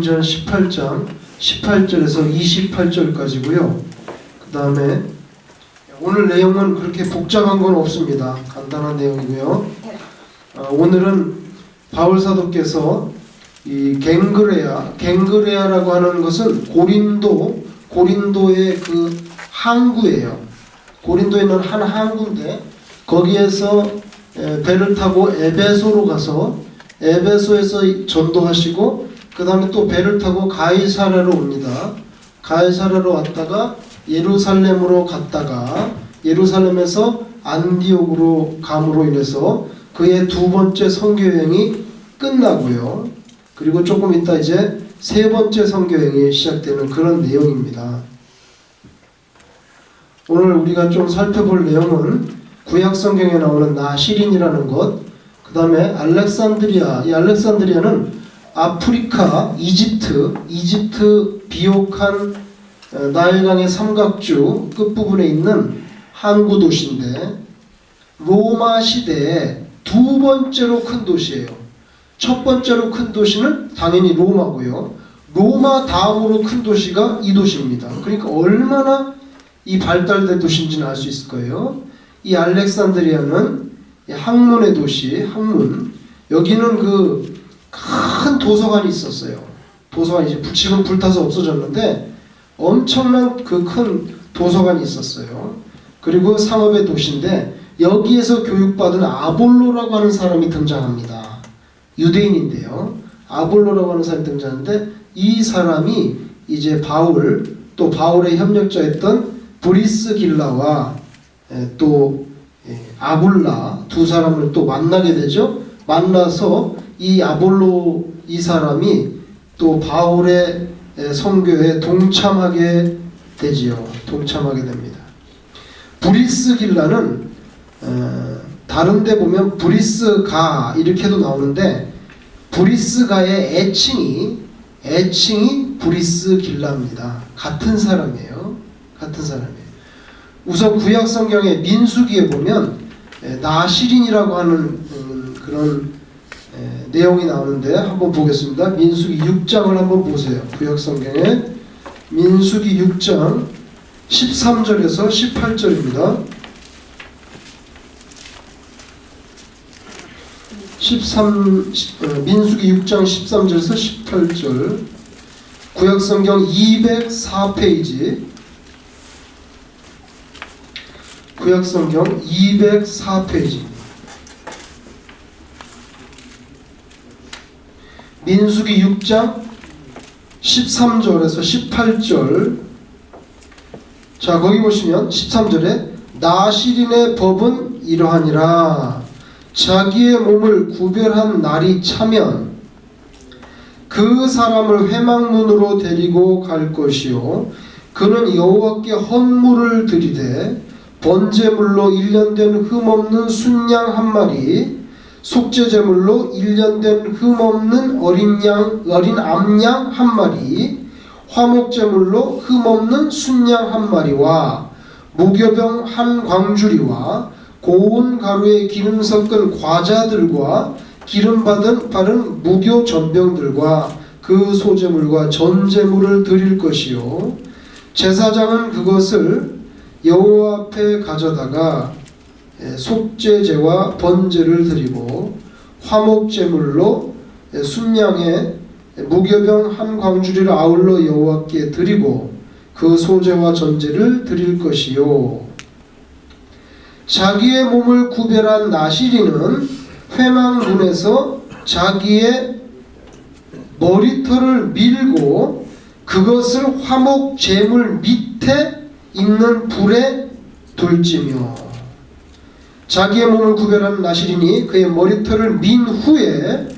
전 18장 18절에서 28절까지고요. 그 다음에 오늘 내용은 그렇게 복잡한 건 없습니다. 간단한 내용이고요. 오늘은 바울 사도께서 이 갱그레아라고 하는 것은 고린도의 그 항구예요. 고린도에 있는 한 항구인데 거기에서 배를 타고 에베소로 가서 에베소에서 전도하시고 그 다음에 또 배를 타고 가이사랴로 옵니다. 가이사랴로 왔다가 예루살렘으로 갔다가 예루살렘에서 안디옥으로 감으로 인해서 그의 두 번째 선교여행이 끝나고요. 그리고 조금 있다 이제 세 번째 선교여행이 시작되는 그런 내용입니다. 오늘 우리가 좀 살펴볼 내용은 구약 성경에 나오는 나시린이라는 것, 그 다음에 알렉산드리아. 이 알렉산드리아는 아프리카, 이집트 비옥한 나일강의 삼각주 끝부분에 있는 항구 도시인데 로마 시대에 두 번째로 큰 도시예요. 첫 번째로 큰 도시는 당연히 로마고요. 로마 다음으로 큰 도시가 이 도시입니다. 그러니까 얼마나 이 발달된 도시인지는 알 수 있을 거예요. 이 알렉산드리아는 학문의 도시, 학문. 여기는 그 큰 도서관이 있었어요. 도서관이 이제 지금 불타서 없어졌는데 엄청난 그 큰 도서관이 있었어요. 그리고 상업의 도시인데 여기에서 교육받은 아볼로라고 하는 사람이 등장합니다. 유대인인데요. 아볼로라고 하는 사람이 등장하는데 이 사람이 이제 바울 또 바울의 협력자였던 브리스길라와 또 아굴라 두 사람을 또 만나게 되죠. 만나서 이 아볼로 이 사람이 또 바울의 선교에 동참하게 되지요. 동참하게 됩니다. 브리스길라는 다른 데 보면 브리스가 이렇게도 나오는데 브리스가의 애칭이 브리스길라입니다. 같은 사람이에요. 같은 사람이에요. 우선 구약 성경의 민수기에 보면 나시린이라고 하는 그런 내용이 나오는데 한번 보겠습니다. 민수기 6장을 한번 보세요. 구약 성경에 민수기 6장 13절에서 18절입니다. 민수기 6장 13절에서 18절 구약 성경 204페이지 구약 성경 204페이지 민수기 6장 13절에서 18절 자 거기 보시면 13절에 나시린의 법은 이러하니라 자기의 몸을 구별한 날이 차면 그 사람을 회막문으로 데리고 갈 것이요 그는 여호와께 헌물을 드리되 번제물로 1년 된 흠없는 순양 한 마리 속죄제물로 1년 된 흠없는 어린 암양 한 마리 화목제물로 흠없는 순양 한 마리와 무교병 한 광주리와 고운 가루에 기름 섞은 과자들과 기름 바른 무교 전병들과 그 소제물과 전제물을 드릴 것이요 제사장은 그것을 여호와 앞에 가져다가 속죄제와 번제를 드리고 화목제물로 순양의 무교병 한 광주리를 아울러 여호와께 드리고 그 소제와 전제를 드릴 것이요 자기의 몸을 구별한 나시린은 회막문에서 자기의 머리털을 밀고 그것을 화목제물 밑에 있는 불에 둘지며 자기의 몸을 구별하는 나시린이 그의 머리털을 민 후에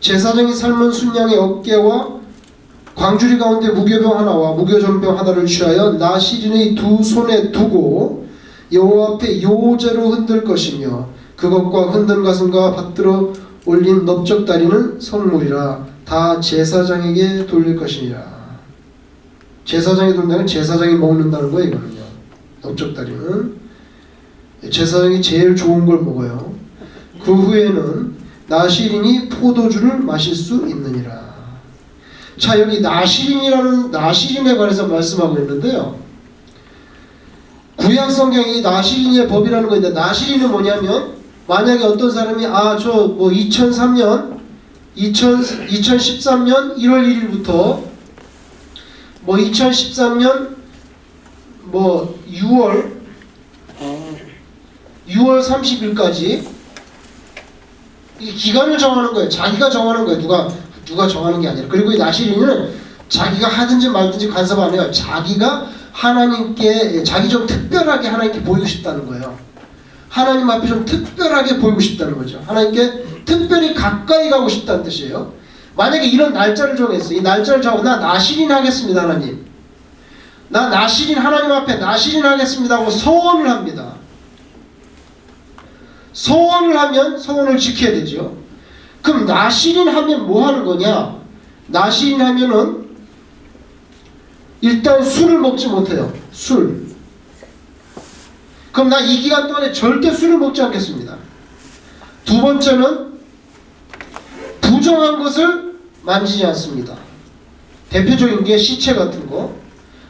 제사장이 삶은 순양의 어깨와 광주리 가운데 무교병 하나와 무교전병 하나를 취하여 나시린의 두 손에 두고 여호와 앞에 요제로 흔들 것이며 그것과 흔든 가슴과 받들어 올린 넓적다리는 성물이라 다 제사장에게 돌릴 것이니라. 제사장이 돌린다는 제사장이 먹는다는 거예요. 이거는요. 넓적다리는 제사장이 제일 좋은 걸 먹어요. 그 후에는 나시린이 포도주를 마실 수 있느니라. 자, 여기 나시린에 관해서 말씀하고 있는데요. 구약 성경이 나시린의 법이라는 거 있는데, 나시린은 뭐냐면 만약에 어떤 사람이 저 뭐 2013년 1월 1일부터 뭐 2013년 뭐 6월 30일까지 이 기간을 정하는 거예요. 자기가 정하는 거예요. 누가 정하는 게 아니라. 그리고 이 나시린은 자기가 하든지 말든지 간섭 안 해요. 자기가 하나님께 자기 좀 특별하게 하나님께 보이고 싶다는 거예요. 하나님 앞에 좀 특별하게 보이고 싶다는 거죠. 하나님께 특별히 가까이 가고 싶다는 뜻이에요. 만약에 이런 날짜를 정했어. 이 날짜를 정하고 나 나시린 하겠습니다. 하나님. 나 나시린 하나님 앞에 나시린 하겠습니다 하고 서원을 합니다. 서원을 하면 서원을 지켜야 되죠. 그럼 나시린 하면 뭐 하는 거냐? 나시린 하면은 일단 술을 먹지 못해요. 술. 그럼 나 이 기간 동안에 절대 술을 먹지 않겠습니다. 두 번째는 부정한 것을 만지지 않습니다. 대표적인 게 시체 같은 거,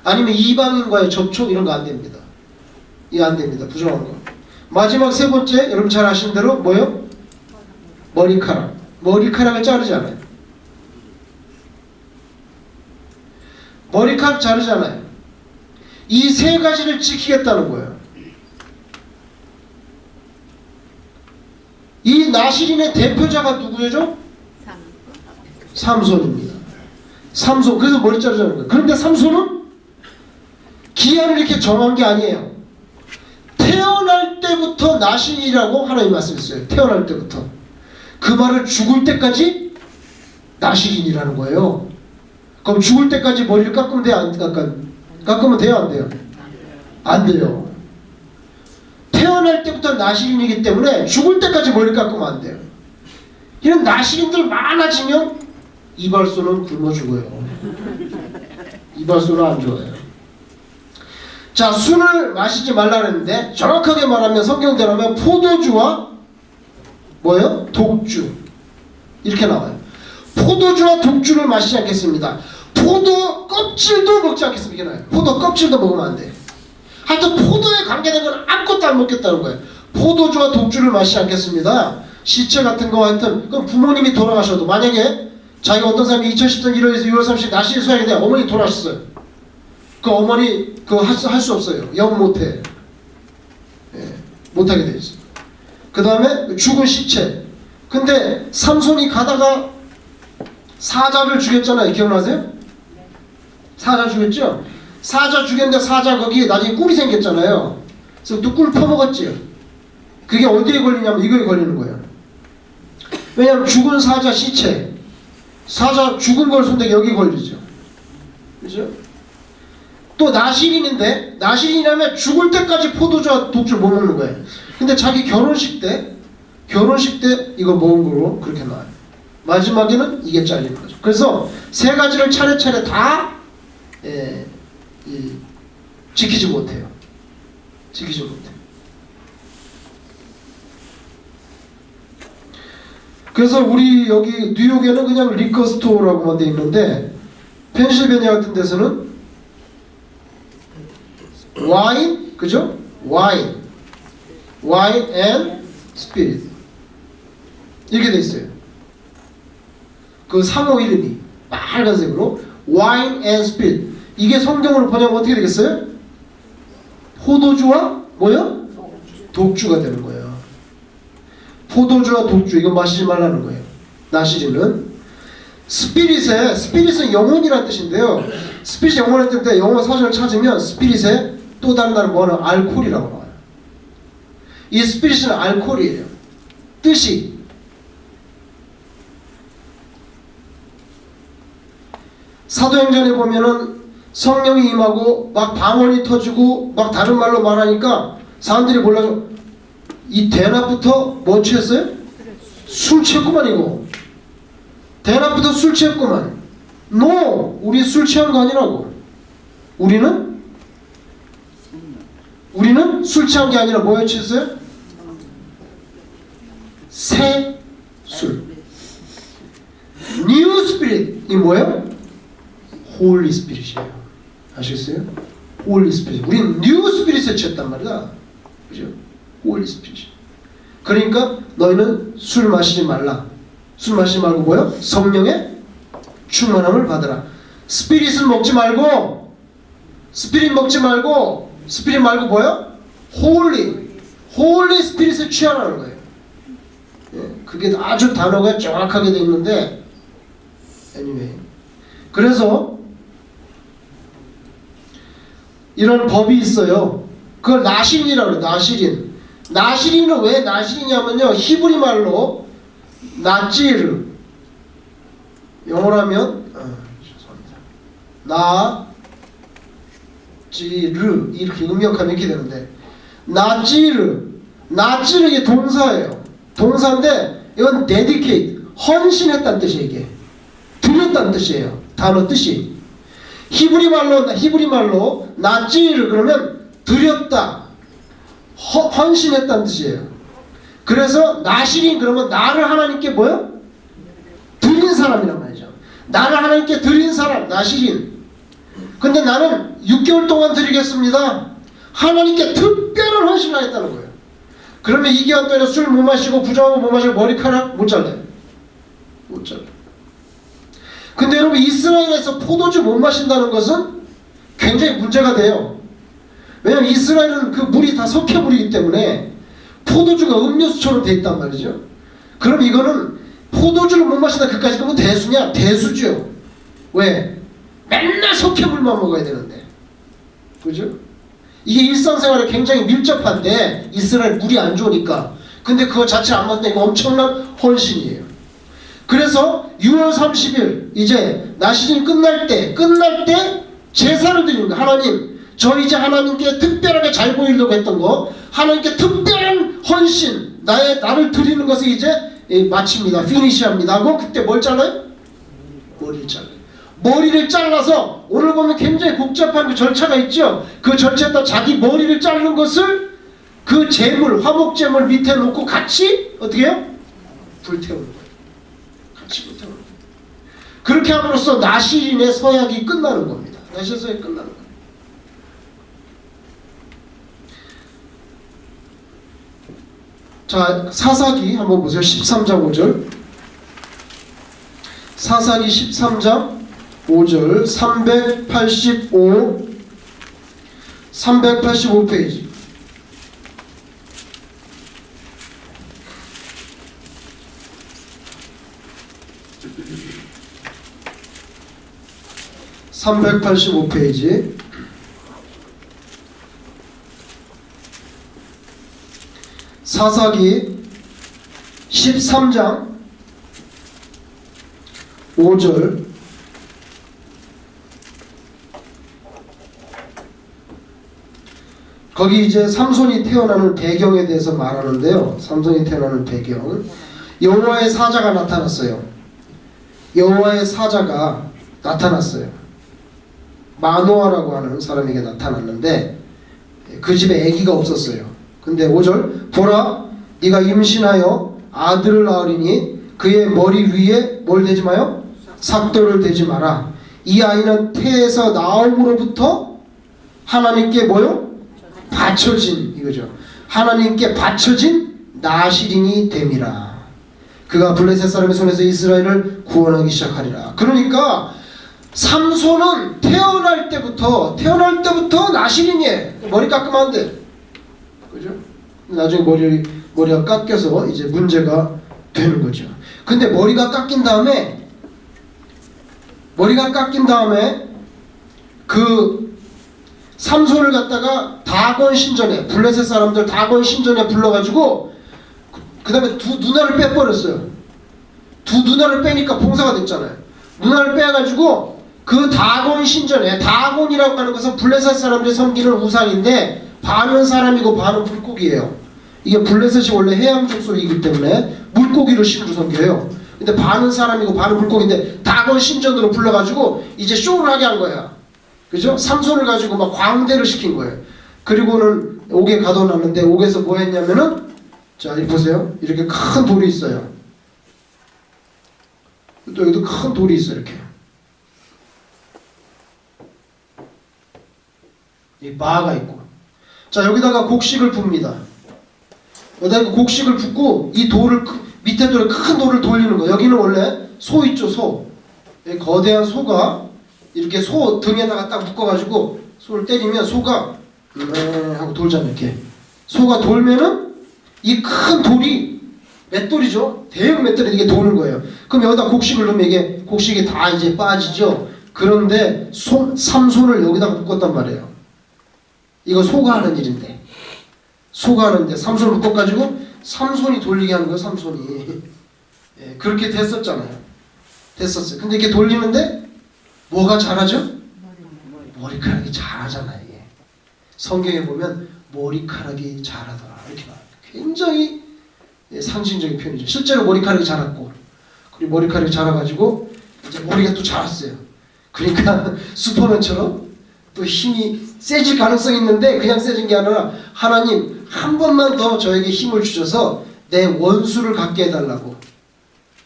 아니면 이방인과의 접촉 이런 거 안 됩니다. 이거 안 됩니다. 부정한 거. 마지막 세 번째, 여러분 잘 아시는 대로 뭐요? 머리카락을 자르잖아요. 머리카락 자르잖아요. 이 세 가지를 지키겠다는 거예요. 이 나시린의 대표자가 누구죠? 삼손입니다. 삼손. 그래서 머리 자르자는 거예요. 그런데 삼손은 기한을 이렇게 정한 게 아니에요. 태어날 때부터 나시린이라고 하나님 말씀했어요. 태어날 때부터. 그 말을 죽을 때까지 나시린이라는 거예요. 그럼 죽을 때까지 머리를 깎으면 돼요? 안 깎으면 돼요? 안 돼요? 안 돼요. 태어날 때부터 나시린이기 때문에 죽을 때까지 머리를 깎으면 안 돼요. 이런 나시린들 많아지면 이발소는 굶어 죽어요. 이발소는 안 좋아요. 자, 술을 마시지 말라 했는데 정확하게 말하면 성경대로 하면 포도주와 뭐예요? 독주 이렇게 나와요. 포도주와 독주를 마시지 않겠습니다. 포도 껍질도 먹지 않겠습니다. 이게 나와요. 포도 껍질도 먹으면 안 돼요. 하여튼 포도에 관계된 건 아무것도 안 먹겠다는 거예요. 포도주와 독주를 마시지 않겠습니다. 시체 같은 거 하여튼 그럼 부모님이 돌아가셔도 만약에 자기가 어떤 사람이 2010년 1월에서 6월 30일 나시린 수양이 돼 어머니 돌아가셨어요. 그 어머니 그거 할 수 없어요. 영 못해. 예, 못하게 돼 있어. 그 다음에 죽은 시체. 근데 삼손이 가다가 사자를 죽였잖아요. 기억나세요? 사자 죽였죠? 사자 죽였는데 사자 거기에 나중에 꿀이 생겼잖아요. 그래서 또 꿀 퍼먹었지요. 그게 어디에 걸리냐면 이거에 걸리는 거예요. 왜냐하면 죽은 사자 시체, 사자 죽은 걸 손대기 여기 걸리죠. 그죠? 또 나시린인데 나시린이라면 죽을 때까지 포도주와 독주를 못 먹는 거예요. 근데 자기 결혼식 때 이거 먹은 거로 그렇게 나와요. 마지막에는 이게 잘리는 거죠. 그래서 세 가지를 차례차례 다 지키지 못해요. 지키지 못해요. 그래서 우리 여기 뉴욕에는 그냥 리커스토어라고만 돼 있는데 펜실베니아 같은 데서는 와인, 그죠? 와인 앤 스피릿 이렇게 돼 있어요. 그 상호 이름이 빨간색으로 와인 앤 스피릿. 이게 성경으로 번역하면 어떻게 되겠어요? 포도주와 뭐요? 독주가 되는 거예요. 포도주와 독주 이거 마시지 말라는 거예요. 나시린은 스피릿은 영혼이라는 뜻인데요. 스피릿이 영혼이라는 뜻인데 영어 사전을 찾으면 스피릿에 또 다른 단어 뭐는 알코올이라고 나와요. 이 스피릿은 알코올이에요. 뜻이 사도행전에 보면은 성령이 임하고 막 방언이 터지고 막 다른 말로 말하니까 사람들이 몰라서 이 대낮부터 뭐 취했어요? 술 취했구만 이거. 대낮부터 술 취했구만. No! 우리 술 취한 거 아니라고. 우리는 술 취한 게 아니라 뭐에 취했어요? 새 술. New Spirit 이 뭐예요? 홀리 스피릿이에요. 아시겠어요? 홀리 스피릿. 우린 뉴 스피릿에 취했단 말이다. 그죠? 홀리 스피릿. 그러니까 너희는 술 마시지 말라. 술 마시지 말고 뭐요? 성령의 충만함을 받으라. 스피릿은 먹지 말고, 스피릿 먹지 말고, 스피릿 말고 뭐요? 홀리 스피릿에 취하라는 거예요. 예, 그게 아주 단어가 정확하게 되어 있는데, anyway. 그래서 이런 법이 있어요. 그걸 나실이라고 해요. 나실인. 나실인은 왜 나실이냐면요, 히브리 말로 나찌르, 영어로 하면 나찌르, 이렇게 음역하면 이렇게 되는데, 나찌르 이게 동사예요. 동사인데 이건 dedicate, 헌신했다는 뜻이에요. 이게 드렸다는 뜻이에요. 단어 뜻이. 히브리 말로 나찌르 그러면 드렸다, 헌신했다는 뜻이에요. 그래서 나실인 그러면 나를 하나님께 뭐요? 드린 사람이란 말이죠. 나를 하나님께 드린 사람, 나실인. 근데 나는 6개월 동안 드리겠습니다. 하나님께 특별한 헌신을 하겠다는 거예요. 그러면 이 기간 동안에 술 못 마시고 부정하고 못 마시고 머리카락 못 잘라요. 못 잘라요. 근데 여러분, 이스라엘에서 포도주 못 마신다는 것은 굉장히 문제가 돼요. 왜냐면 이스라엘은 그 물이 다 석회물이기 때문에 포도주가 음료수처럼 돼 있단 말이죠. 그럼 이거는 포도주를 못 마신다 그까지 너무 대수냐? 대수죠. 왜? 맨날 석회물만 먹어야 되는데. 그죠? 이게 일상생활에 굉장히 밀접한데 이스라엘 물이 안 좋으니까. 근데 그거 자체 안 맞는데 이거 엄청난 헌신이에요. 그래서 6월 30일 이제 나실이 끝날 때 제사를 드리는 거예요. 하나님, 저 이제 하나님께 특별하게 잘 보이려고 했던 거, 하나님께 특별한 헌신, 나를 드리는 것을 이제 마칩니다. 피니시합니다 하고 그때 뭘 잘라요? 머리를 잘라요. 머리를 잘라서 오늘 보면 굉장히 복잡한 그 절차가 있죠. 그 절차에다 자기 머리를 자르는 것을 그 제물, 화목제물 밑에 놓고 같이 어떻게 해요? 불태우는 거예요. 같이 불태우는 거예요. 그렇게 함으로써 나실인의 서약이 끝나는 겁니다. 나실 서약이 끝나는 거예요. 자, 사사기 한번 보세요. 13장 5절. 사사기 13장 5절 385페이지. (385페이지) 사사기 13장 5절 거기 이제 삼손이 태어나는 배경에 대해서 말하는데요. 삼손이 태어나는 배경. 여호와의 사자가 나타났어요. 여호와의 사자가 나타났어요. 마노아라고 하는 사람에게 나타났는데 그 집에 아기가 없었어요. 근데 5절 보라, 네가 임신하여 아들을 낳으리니 그의 머리 위에 뭘 대지 마요? 삭도를 대지 마라. 이 아이는 태에서 나옴으로부터 하나님께 뭐요? 바쳐진, 이거죠. 하나님께 바쳐진 나실인이 됨이라. 그가 블레셋 사람의 손에서 이스라엘을 구원하기 시작하리라. 그러니까 삼손은 태어날 때부터 나실인이에요. 머리 깎으면 안 돼. 그죠? 나중에 머리가 깎여서 이제 문제가 되는 거죠. 근데 머리가 깎인 다음에 그 삼손을 갖다가 다곤 신전에, 블레셋 사람들 다곤 신전에 불러가지고 그 다음에 두 누나를 빼버렸어요. 두 누나를 빼니까 봉사가 됐잖아요. 누나를 빼가지고 그 다곤 신전에, 다곤이라고 하는 것은 블레셋 사람들이 섬기는 우상인데 반은 사람이고 반은 물고기예요. 이게 블레셋이 원래 해양 족속이기 때문에 물고기를 신으로 섬겨요. 근데 반은 사람이고 반은 물고기인데 다곤 신전으로 불러가지고 이제 쇼를 하게 한 거야. 그죠? 삼손을 가지고 막 광대를 시킨 거예요. 그리고는 옥에 가둬놨는데 옥에서 뭐 했냐면은, 자, 여기 보세요. 이렇게 큰 돌이 있어요. 또 여기도 큰 돌이 있어요. 이렇게. 이 바가 있고. 자, 여기다가 곡식을 붓니다. 여기다가 곡식을 붓고 이 돌을 밑에 돌에 큰 돌을 돌리는 거예요. 여기는 원래 소 있죠, 소. 거대한 소가 이렇게 소 등에다가 딱 묶어가지고 소를 때리면 소가 하고 돌잖아요. 이렇게 소가 돌면은 이 큰 돌이 맷돌이죠. 대형 맷돌이 이게 도는 거예요. 그럼 여기다 곡식을 넣으면 이게 곡식이 다 이제 빠지죠. 그런데 삼손을 여기다가 묶었단 말이에요. 이거 소가 하는 일인데, 소가 하는데 삼손을 묶어가지고 삼손이 돌리게 하는 거예요. 삼손이. 예, 그렇게 됐었잖아요. 됐었어요. 근데 이렇게 돌리는데 뭐가 잘하죠? 머리카락이 잘하잖아요. 이게. 성경에 보면 머리카락이 잘하더라 이렇게 나와요. 굉장히 상징적인 표현이죠. 실제로 머리카락이 자랐고, 그리고 머리카락이 자라가지고 이제 머리가 또 자랐어요. 그러니까 슈퍼맨처럼 또 힘이 세질 가능성이 있는데 그냥 세진 게 아니라 하나님 한 번만 더 저에게 힘을 주셔서 내 원수를 갖게 해달라고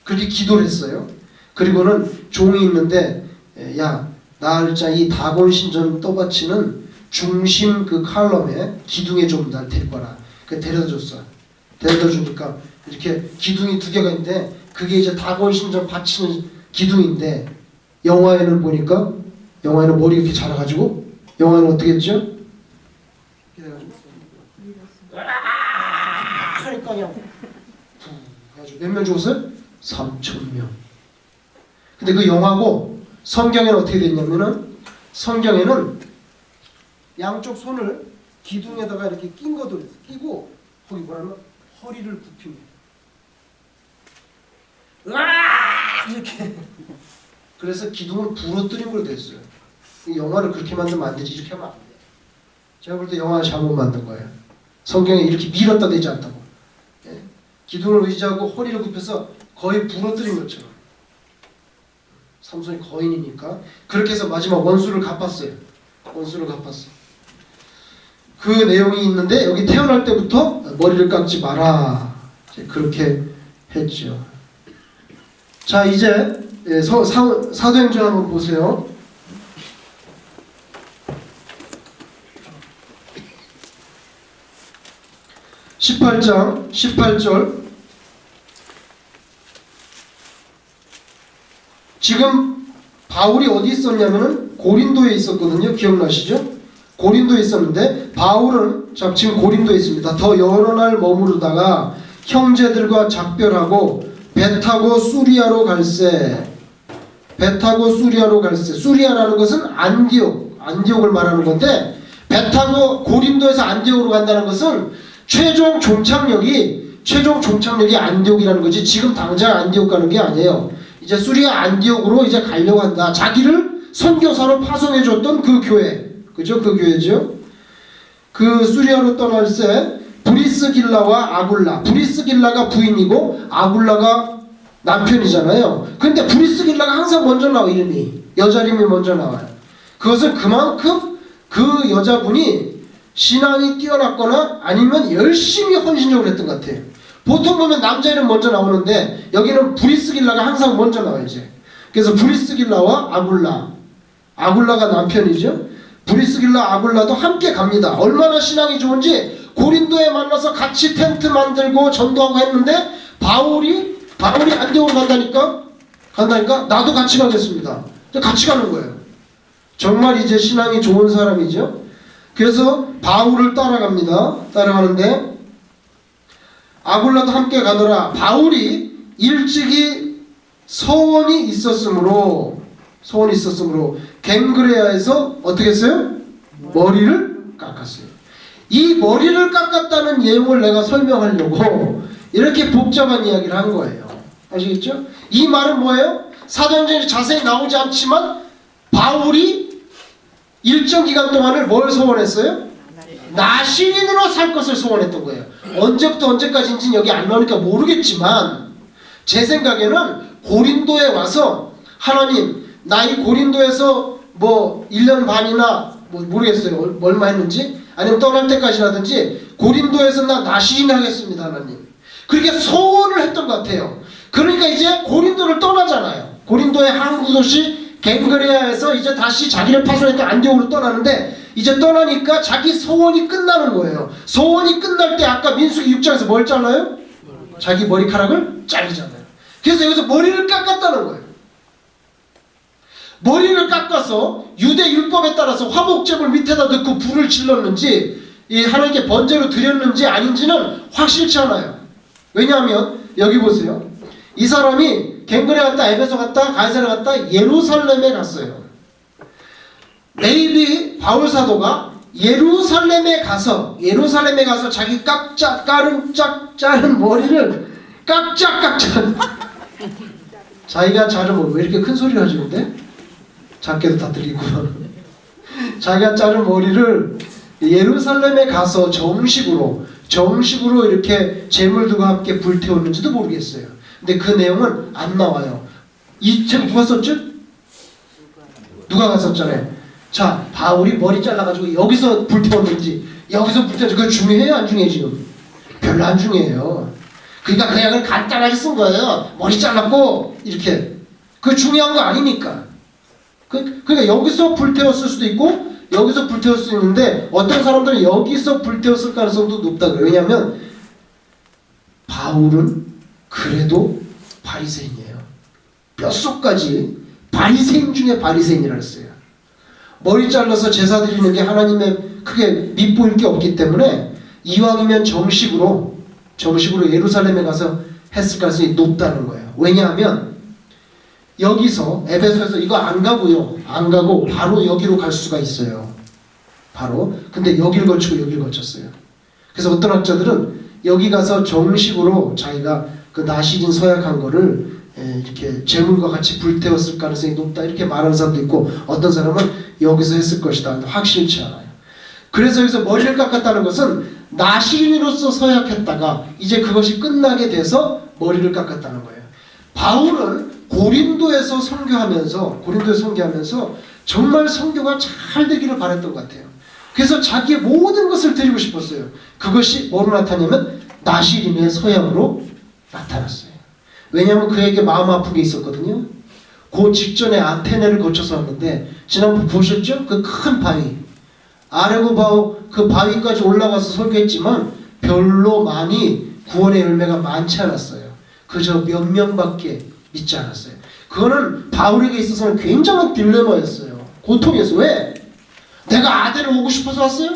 그렇게 기도를 했어요. 그리고는 종이 있는데 야, 나 이 다곤 신전 떠받치는 중심 그 칼럼에 기둥에 좀 날 데리고 와라. 그 데려다 줬어. 데려다 주니까 이렇게 기둥이 2개가 있는데 그게 이제 다곤 신전 받치는 기둥인데 영화에는 보니까 영화에는 머리가 이렇게 자라가지고 영화에는 어떻게 했죠? 하니까 그냥 몇 명 죽었어요? 3,000명. 근데 그 영화고 성경에는 어떻게 됐냐면은 성경에는 양쪽 손을 기둥에다가 이렇게 낀 거도 끼고 거기 뭐라면 허리를 굽힙니다. 이렇게 그래서 기둥을 부러뜨린 걸로 됐어요. 영화를 그렇게 만들면 안 되지. 이렇게 하면 안 돼. 제가 볼 때 영화 잘못 만든 거예요. 성경에 이렇게 밀었다 되지 않다고. 예? 기둥을 의지하고 허리를 굽혀서 거의 부러뜨린 것처럼. 삼손이 거인이니까 그렇게 해서 마지막 원수를 갚았어요. 원수를 갚았어. 그 내용이 있는데 여기 태어날 때부터 머리를 깎지 마라. 그렇게 했죠. 자, 이제 사도행전 한번 보세요. 18장 18절. 지금 바울이 어디 있었냐면은 고린도에 있었거든요. 기억나시죠? 고린도에 있었는데 바울은 지금 고린도에 있습니다. 더 여러 날 머무르다가 형제들과 작별하고 배 타고 수리아로 갈새. 배 타고 수리아로 갈새. 수리아라는 것은 안디옥을 말하는 건데 배 타고 고린도에서 안디옥으로 간다는 것은 최종 종착역이 안디옥이라는 거지. 지금 당장 안디옥 가는 게 아니에요. 이제 수리아 안디옥으로 이제 가려고 한다. 자기를 선교사로 파송해줬던 그 교회. 그죠? 그 교회죠. 그 수리아로 떠날새 브리스길라와 아굴라. 브리스길라가 부인이고 아굴라가 남편이잖아요. 근데 브리스길라가 항상 먼저 나와. 이름이. 여자 이름이 먼저 나와요. 그것은 그만큼 그 여자분이 신앙이 뛰어났거나 아니면 열심히 헌신적으로 했던 것 같아요. 보통 보면 남자 이름 먼저 나오는데 여기는 브리스길라가 항상 먼저 나와요. 이제. 그래서 브리스길라와 아굴라가 남편이죠. 브리스길라 아굴라도 함께 갑니다. 얼마나 신앙이 좋은지 고린도에 만나서 같이 텐트 만들고 전도하고 했는데 바울이 안디옥 간다니까 나도 같이 가겠습니다. 같이 가는 거예요. 정말 이제 신앙이 좋은 사람이죠. 그래서 바울을 따라가는데 아굴라도 함께 가더라. 바울이 일찍이 서원이 있었으므로 갱그레아에서 어떻게 했어요? 머리를 깎았어요. 이 머리를 깎았다는 내용을 내가 설명하려고 이렇게 복잡한 이야기를 한 거예요. 아시겠죠? 이 말은 뭐예요? 사도행전에 자세히 나오지 않지만 바울이 일정 기간 동안을 뭘 소원했어요? 나시인으로 살 것을 소원했던 거예요. 언제부터 언제까지인지는 여기 안 나오니까 모르겠지만 제 생각에는 고린도에 와서 하나님 나 이 고린도에서 뭐 1년 반이나 뭐 모르겠어요. 얼마 했는지 아니면 떠날 때까지라든지 고린도에서 나 나시인 하겠습니다. 하나님. 그렇게 소원을 했던 것 같아요. 그러니까 이제 고린도를 떠나잖아요. 고린도의 항구 도시 갱그레아에서 이제 다시 자기를 파송했던 안디옥으로 떠나는데 이제 떠나니까 자기 소원이 끝나는 거예요. 소원이 끝날 때 아까 민수기 6장에서 뭘 잘라요? 자기 머리카락을 자르잖아요. 그래서 여기서 머리를 깎았다는 거예요. 머리를 깎아서 유대 율법에 따라서 화목제물 밑에다 넣고 불을 질렀는지 이 하나님께 번제로 드렸는지 아닌지는 확실치 않아요. 왜냐하면 여기 보세요. 이 사람이 갱근에 갔다 에베소 갔다 가이사랴 갔다 예루살렘에 갔어요. 레위 바울 사도가 예루살렘에 가서 자기 자른 머리를 깍짝깍짝 자기가 자르면 왜 이렇게 큰 소리를 하지 근데? 작게도 다 들리고 자기가 자른 머리를 예루살렘에 가서 정식으로 이렇게 제물들과 함께 불태웠는지도 모르겠어요. 근데 그 내용은 안 나와요. 이 책 누가 썼죠? 누가 갔었잖아요. 자, 바울이 머리 잘라가지고 여기서 불태웠는지 여기서 불태웠는지 그거 중요해요? 안 중요해 지금? 별로 안 중요해요. 그러니까 그 약을 간단하게 쓴 거예요. 머리 잘랐고 이렇게. 그거 중요한 거 아니니까. 그러니까 여기서 불태웠을 수도 있고 여기서 불태웠을 수 있는데 어떤 사람들은 여기서 불태웠을 가능성도 높다 그래요. 왜냐하면 바울은 그래도 바리새인이에요. 뼛속까지 바리새인 중에 바리새인이라 했어요. 머리 잘라서 제사 드리는 게 하나님의 크게 밉보일 게 없기 때문에 이왕이면 정식으로 예루살렘에 가서 했을 가능성이 높다는 거예요. 왜냐하면 여기서 에베소에서 이거 안 가고요. 안 가고 바로 여기로 갈 수가 있어요. 바로. 근데 여기를 거치고 여기를 거쳤어요. 그래서 어떤 학자들은 여기 가서 정식으로 자기가 그 나시린 서약한 거를 이렇게 제물과 같이 불태웠을 가능성이 높다 이렇게 말하는 사람도 있고 어떤 사람은 여기서 했을 것이다. 확실치 않아요. 그래서 여기서 머리를 깎았다는 것은 나시린으로서 서약했다가 이제 그것이 끝나게 돼서 머리를 깎았다는 거예요. 바울은 고린도에서 선교하면서 정말 선교가 잘 되기를 바랬던 것 같아요. 그래서 자기의 모든 것을 드리고 싶었어요. 그것이 뭐로 나타나냐면 나시린의 서약으로 나타났어요. 왜냐하면 그에게 마음 아픈 게 있었거든요. 그 직전에 아테네를 거쳐서 왔는데 지난번 보셨죠? 그 큰 바위 아레고바오 그 바위까지 올라가서 설교했지만 별로 많이 구원의 열매가 많지 않았어요. 그저 몇 명밖에 믿지 않았어요. 그거는 바울에게 있어서는 굉장한 딜레마였어요. 고통이었어요. 왜? 내가 아덴을 오고 싶어서 왔어요?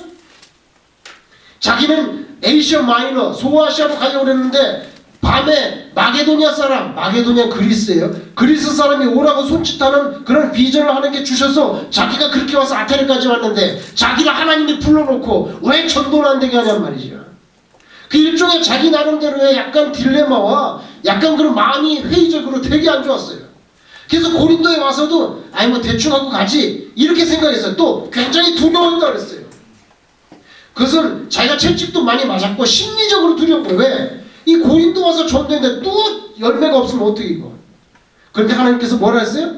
자기는 에이시아 마이너 소아시아로 가려고 그랬는데 밤에 마게도니아 그리스예요. 그리스 사람이 오라고 손짓하는 그런 비전을 하나님께 주셔서 자기가 그렇게 와서 아테네까지 왔는데 자기를 하나님이 불러놓고 왜 전도를 안 되게 하냔 말이죠. 그 일종의 자기 나름대로의 약간 딜레마와 약간 그런 마음이 회의적으로 되게 안 좋았어요. 그래서 고린도에 와서도 아니 뭐 대충 하고 가지 이렇게 생각했어요. 또 굉장히 두려웠다 그랬어요. 그것은 자기가 채찍도 많이 맞았고 심리적으로 두렵고 왜? 이 고린도 와서 전도했는데 또 열매가 없으면 어떻게 이거? 그런데 하나님께서 뭐라 했어요?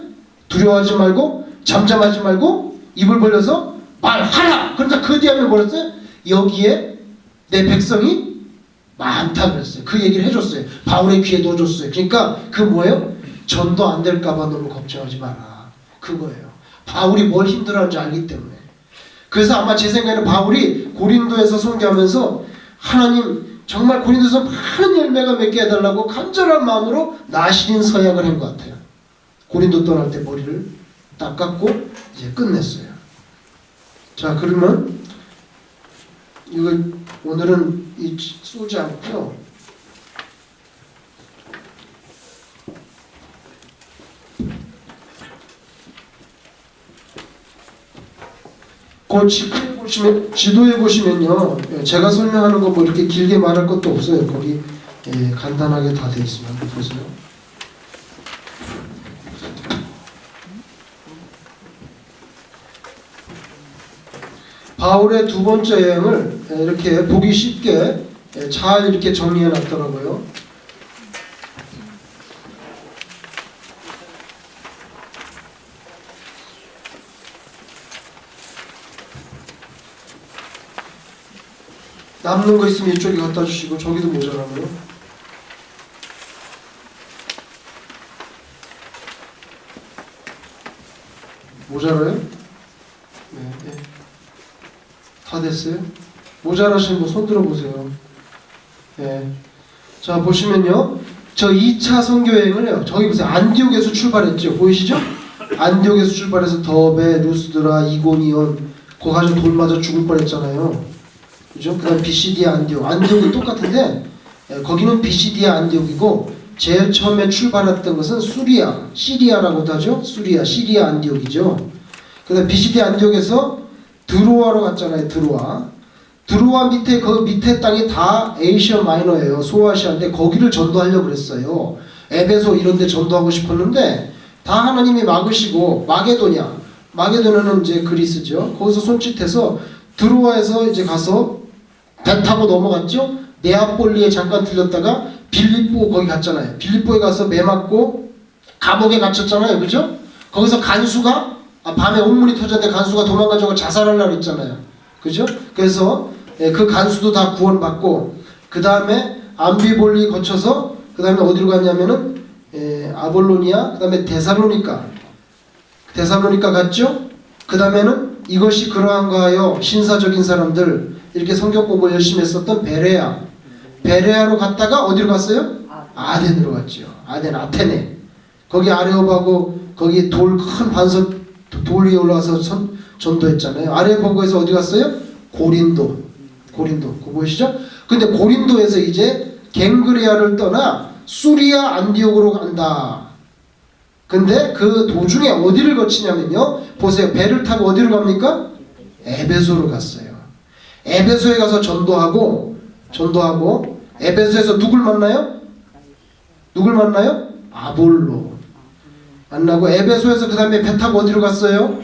두려워하지 말고 잠잠하지 말고 입을 벌려서 말하라. 그러니까 그 뒤에 하면 뭐라 했어요? 여기에 내 백성이 많다 그랬어요. 그 얘기를 해줬어요. 바울의 귀에 넣어줬어요. 그러니까 그 뭐예요? 전도 안 될까봐 너무 걱정하지 마라. 그거예요. 바울이 뭘 힘들어하는지 알기 때문에. 그래서 아마 제 생각에는 바울이 고린도에서 선교하면서 하나님 정말 고린도에서 많은 열매가 맺게 해달라고 간절한 마음으로 나시린 서약을 한 것 같아요. 고린도 떠날 때 머리를 딱 깎고 이제 끝냈어요. 자, 그러면 이거 오늘은 쏘지 않고요. 그 지도에 보시면요. 제가 설명하는 거 뭐 이렇게 길게 말할 것도 없어요. 거기 간단하게 다 되어 있으면 한번 보세요. 바울의 두 번째 여행을 이렇게 보기 쉽게 잘 이렇게 정리해 놨더라고요. 남는 거 있으면 이쪽에 갖다 주시고 저기도 모자라고요. 모자라요? 네, 네. 됐어요? 모자라신 분 손 들어보세요. 예. 자, 보시면요. 저 2차 선교여행을요. 저기 보세요. 안디옥에서 출발했죠. 보이시죠? 안디옥에서 출발해서 더베, 루스드라, 이고니온 거기 가서 돌 맞아 죽을 뻔했잖아요. 그죠? 그 다음 비시디아 안디옥. 안디옥은 똑같은데 거기는 비시디아 안디옥이고 제일 처음에 출발했던 것은 시리아라고도 하죠. 시리아 안디옥이죠. 그 다음 비시디아 안디옥에서 드로아로 갔잖아요. 드로아 밑에 그 밑에 땅이 다 에이시아 마이너예요. 소아시아인데 거기를 전도하려고 그랬어요. 에베소 이런 데 전도하고 싶었는데 다 하나님이 막으시고 마게도냐는 이제 그리스죠. 거기서 손짓해서 드로아에서 이제 가서 배 타고 넘어갔죠. 네아폴리에 잠깐 들렸다가 빌립보 거기 갔잖아요. 빌립보에 가서 매 맞고 감옥에 갇혔잖아요. 그죠? 거기서 간수가 밤에 온문이 터졌는데 간수가 도망가자고 자살하려고 했잖아요. 그죠? 그래서 그 간수도 다 구원받고 그 다음에 암비볼리 거쳐서 그 다음에 어디로 갔냐면은 아볼로니아 그 다음에 데살로니카 갔죠? 그 다음에는 이것이 그러한가 하여 신사적인 사람들 이렇게 성경 공부 열심히 했었던 베레아로 갔다가 어디로 갔어요? 아덴으로 갔죠. 아테네 거기 아레오바고 거기 큰 반석 돌 위에 올라가서 전도했잖아요. 아레오바고에서 어디 갔어요? 고린도 그거 보이시죠? 근데 고린도에서 이제 갱그레아를 떠나 수리아 안디옥으로 간다. 근데 그 도중에 어디를 거치냐면요. 보세요. 배를 타고 어디로 갑니까? 에베소로 갔어요. 에베소에 가서 전도하고 에베소에서 누굴 만나요? 아볼로 만나고 에베소에서 그 다음에 배 타고 어디로 갔어요?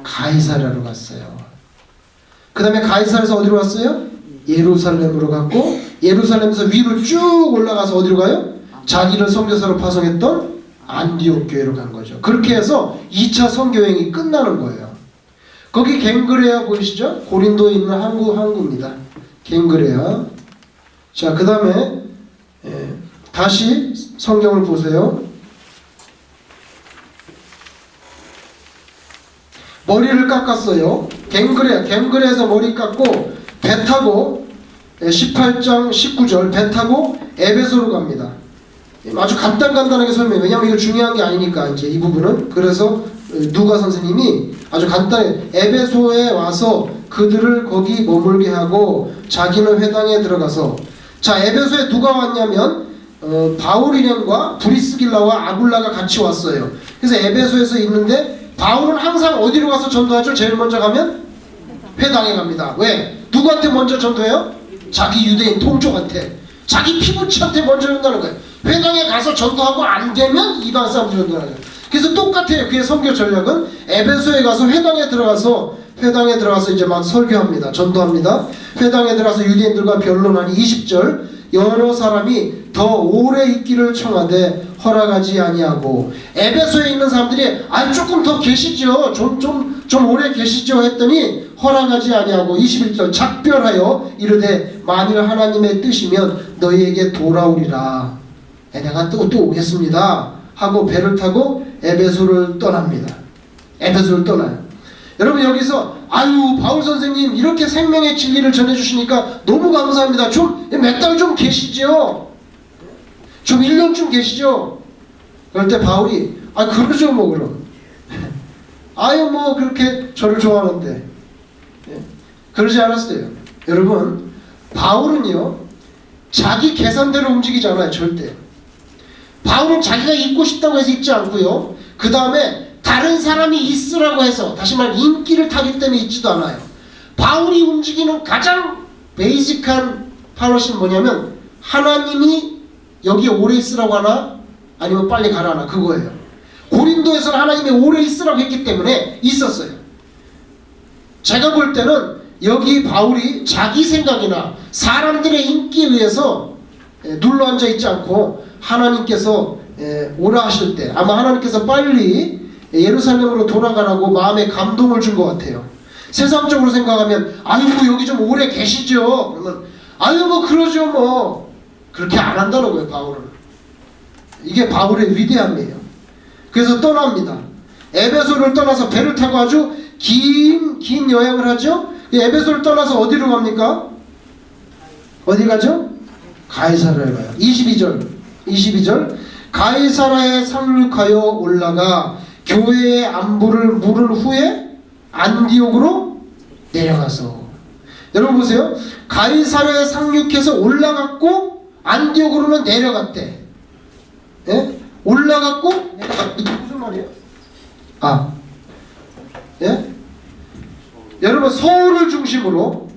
가이사랴로 갔어요. 그 다음에 가이사랴에서 어디로 갔어요? 예루살렘으로 갔고 예루살렘에서 위로 쭉 올라가서 어디로 가요? 자기를 선교사로 파송했던 안디옥 교회로 간 거죠. 그렇게 해서 2차 선교여행이 끝나는 거예요. 거기 갱그레아 보이시죠? 고린도에 있는 항구입니다. 갱그레아. 자, 그 다음에 다시 성경을 보세요. 머리를 깎았어요. 갱그레에서 머리 깎고 배 타고 18장 19절 배 타고 에베소로 갑니다. 아주 간단하게 설명해요. 왜냐하면 이거 중요한 게 아니니까 이제 이 부분은. 그래서 누가 선생님이 아주 간단해. 에베소에 와서 그들을 거기 머물게 하고 자기는 회당에 들어가서 자 에베소에 누가 왔냐면 바울 일행과 브리스길라와 아굴라가 같이 왔어요. 그래서 에베소에서 있는데 바울은 항상 어디로 가서 전도하죠? 제일 먼저 가면 회당에 갑니다. 왜? 누구한테 먼저 전도해요? 자기 유대인 통족한테 자기 피부치한테 먼저 전도하는 거예요. 회당에 가서 전도하고 안 되면 이방 사람들 전도하는 거예요. 그래서 똑같아요. 그의 선교 전략은 에베소에 가서 회당에 들어가서 이제 막 설교합니다. 전도합니다. 회당에 들어가서 유대인들과 변론하니 20절 여러 사람이 더 오래 있기를 청하되 허락하지 아니하고 에베소에 있는 사람들이 조금 더 계시죠. 좀 오래 계시죠 했더니 허락하지 아니하고 21절 작별하여 이르되 만일 하나님의 뜻이면 너희에게 돌아오리라. 내가 또 오겠습니다 하고 배를 타고 에베소를 떠납니다. 에베소를 떠나요. 여러분 여기서 바울 선생님 이렇게 생명의 진리를 전해주시니까 너무 감사합니다. 좀 몇 달 좀 계시죠. 좀 1년쯤 계시죠. 그럴 때 바울이 그러죠 뭐 그럼. 뭐 그렇게 저를 좋아하는데. 그러지 않았어요. 여러분 바울은요 자기 계산대로 움직이지 않아요. 절대. 바울은 자기가 있고 싶다고 해서 있지 않고요. 그 다음에 다른 사람이 있으라고 해서 다시 말해 인기를 타기 때문에 있지도 않아요. 바울이 움직이는 가장 베이직한 파릇은 뭐냐면 하나님이 여기 오래 있으라고 하나 아니면 빨리 가라 하나 그거예요. 고린도에서는 하나님이 오래 있으라고 했기 때문에 있었어요. 제가 볼 때는 여기 바울이 자기 생각이나 사람들의 인기에 의해서 눌러앉아 있지 않고 하나님께서 오라 하실 때 아마 하나님께서 빨리 예루살렘으로 돌아가라고 마음에 감동을 준 것 같아요. 세상적으로 생각하면 뭐 여기 좀 오래 계시죠. 그러면 뭐 그러죠 뭐. 그렇게 안 한다는 거예요. 바울은. 이게 바울의 위대함이에요. 그래서 떠납니다. 에베소를 떠나서 배를 타고 아주 긴 여행을 하죠. 이 에베소를 떠나서 어디로 갑니까? 어디 가죠? 가이사라에 가요. 22절 가이사라에 상륙하여 올라가 교회의 안부를 물은 후에 안디옥으로 내려가서, 여러분 보세요. 가이사라에 상륙해서 올라갔고 안디옥으로는 내려갔대. 예? 올라갔고 내려갔대. 무슨 말이에요? 예? 여러분 서울을 중심으로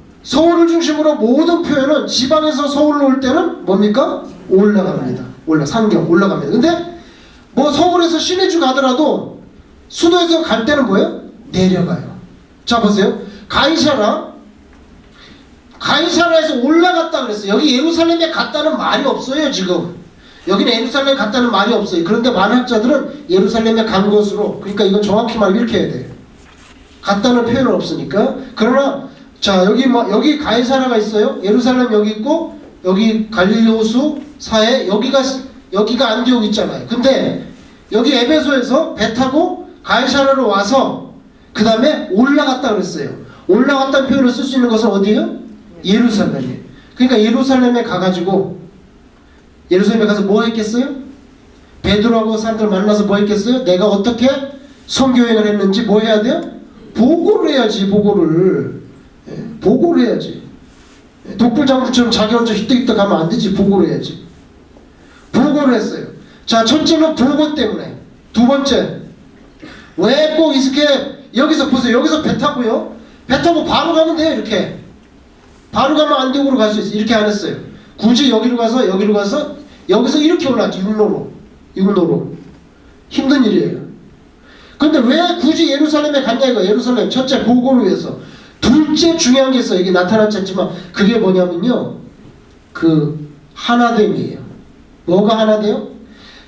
모든 표현은 지방에서 서울로 올 때는 뭡니까? 올라갑니다. 상경 올라갑니다. 근데 뭐 서울에서 신의주 가더라도 수도에서 갈 때는 뭐예요? 내려가요. 자 보세요. 가이사라에서 올라갔다 그랬어요. 여기 예루살렘에 갔다는 말이 없어요. 지금 여기는 예루살렘에 갔다는 말이 없어요. 그런데 많은 학자들은 예루살렘에 간 것으로, 그러니까 이건 정확히 말하면 이렇게 해야 돼요. 갔다는 표현은 없으니까. 그러나 자 여기 가이사라가 있어요. 예루살렘 여기 있고 여기 갈릴리 호수 사해 여기가 안디옥 있잖아요. 근데 여기 에베소에서 배 타고 가이사라로 와서 그 다음에 올라갔다 그랬어요. 올라갔다는 표현을 쓸 수 있는 것은 어디예요? 예루살렘이에요. 그러니까 예루살렘에 가가지고 예루살렘에 가서 뭐 했겠어요? 베드로하고 사람들 만나서 뭐 했겠어요? 내가 어떻게 선교행을 했는지 뭐 해야 돼요? 보고를 해야지. 보고를 해야지. 독불장군처럼 자기 혼자 휘떡휘떡 하면 안 되지. 보고를 해야지. 보고를 했어요. 자, 첫째는 보고 때문에. 두 번째, 왜 꼭 이렇게 여기서 보세요. 여기서 배 타고요. 배 타고 바로 가면 돼요. 이렇게 바로 가면 안디옥으로 갈 수 있어요. 이렇게 안 했어요. 굳이 여기로 가서 여기서 이렇게 올라왔죠. 육로로. 힘든 일이에요. 근데 왜 굳이 예루살렘에 갔냐 이거. 예루살렘 첫째 보고를 위해서. 둘째 중요한 게 있어요. 이게 나타났지 않지만 그게 뭐냐면요, 그 하나됨이에요. 뭐가 하나돼요?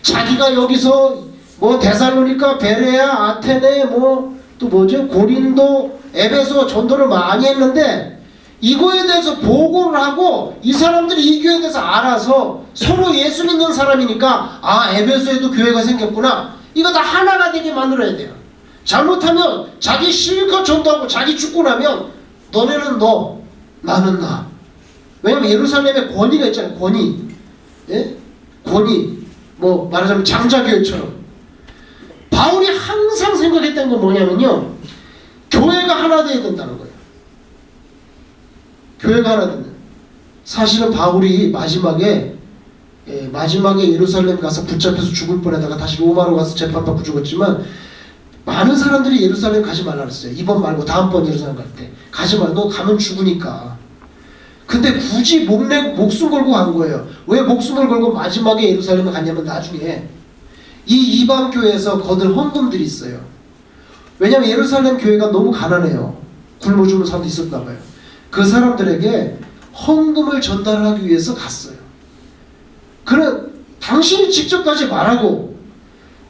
자기가 여기서 뭐 데살로니가, 베레아, 아테네, 뭐 또 뭐죠? 고린도, 에베소 전도를 많이 했는데 이거에 대해서 보고를 하고 이 사람들이 이 교회에 대해서 알아서 서로 예수 믿는 사람이니까 에베소에도 교회가 생겼구나. 이거 다 하나가 되게 만들어야 돼요. 잘못하면 자기 실컷 전도하고 자기 죽고 나면 너네는 너, 나는 나. 왜냐면 예루살렘에 권위가 있잖아요. 권위. 예? 권위. 뭐 말하자면 장자교회처럼. 바울이 항상 생각했던 건 뭐냐면요, 교회가 하나 되어야 된다는 거예요. 교회가 하나 된다. 사실은 바울이 마지막에 예루살렘 가서 붙잡혀서 죽을 뻔하다가 다시 로마로 가서 재판받고 죽었지만 많은 사람들이 예루살렘 가지 말라 그랬어요. 이번 말고 다음번 예루살렘 갈 때 가지 말라. 너 가면 죽으니까. 근데 굳이 목숨 걸고 간 거예요. 왜 목숨을 걸고 마지막에 예루살렘에 갔냐면 나중에 이 이방 교회에서 거둔 헌금들이 있어요. 왜냐하면 예루살렘 교회가 너무 가난해요. 굶어 죽는 사람도 있었나 봐요. 그 사람들에게 헌금을 전달하기 위해서 갔어요. 그는 당신이 직접 가지 말라고,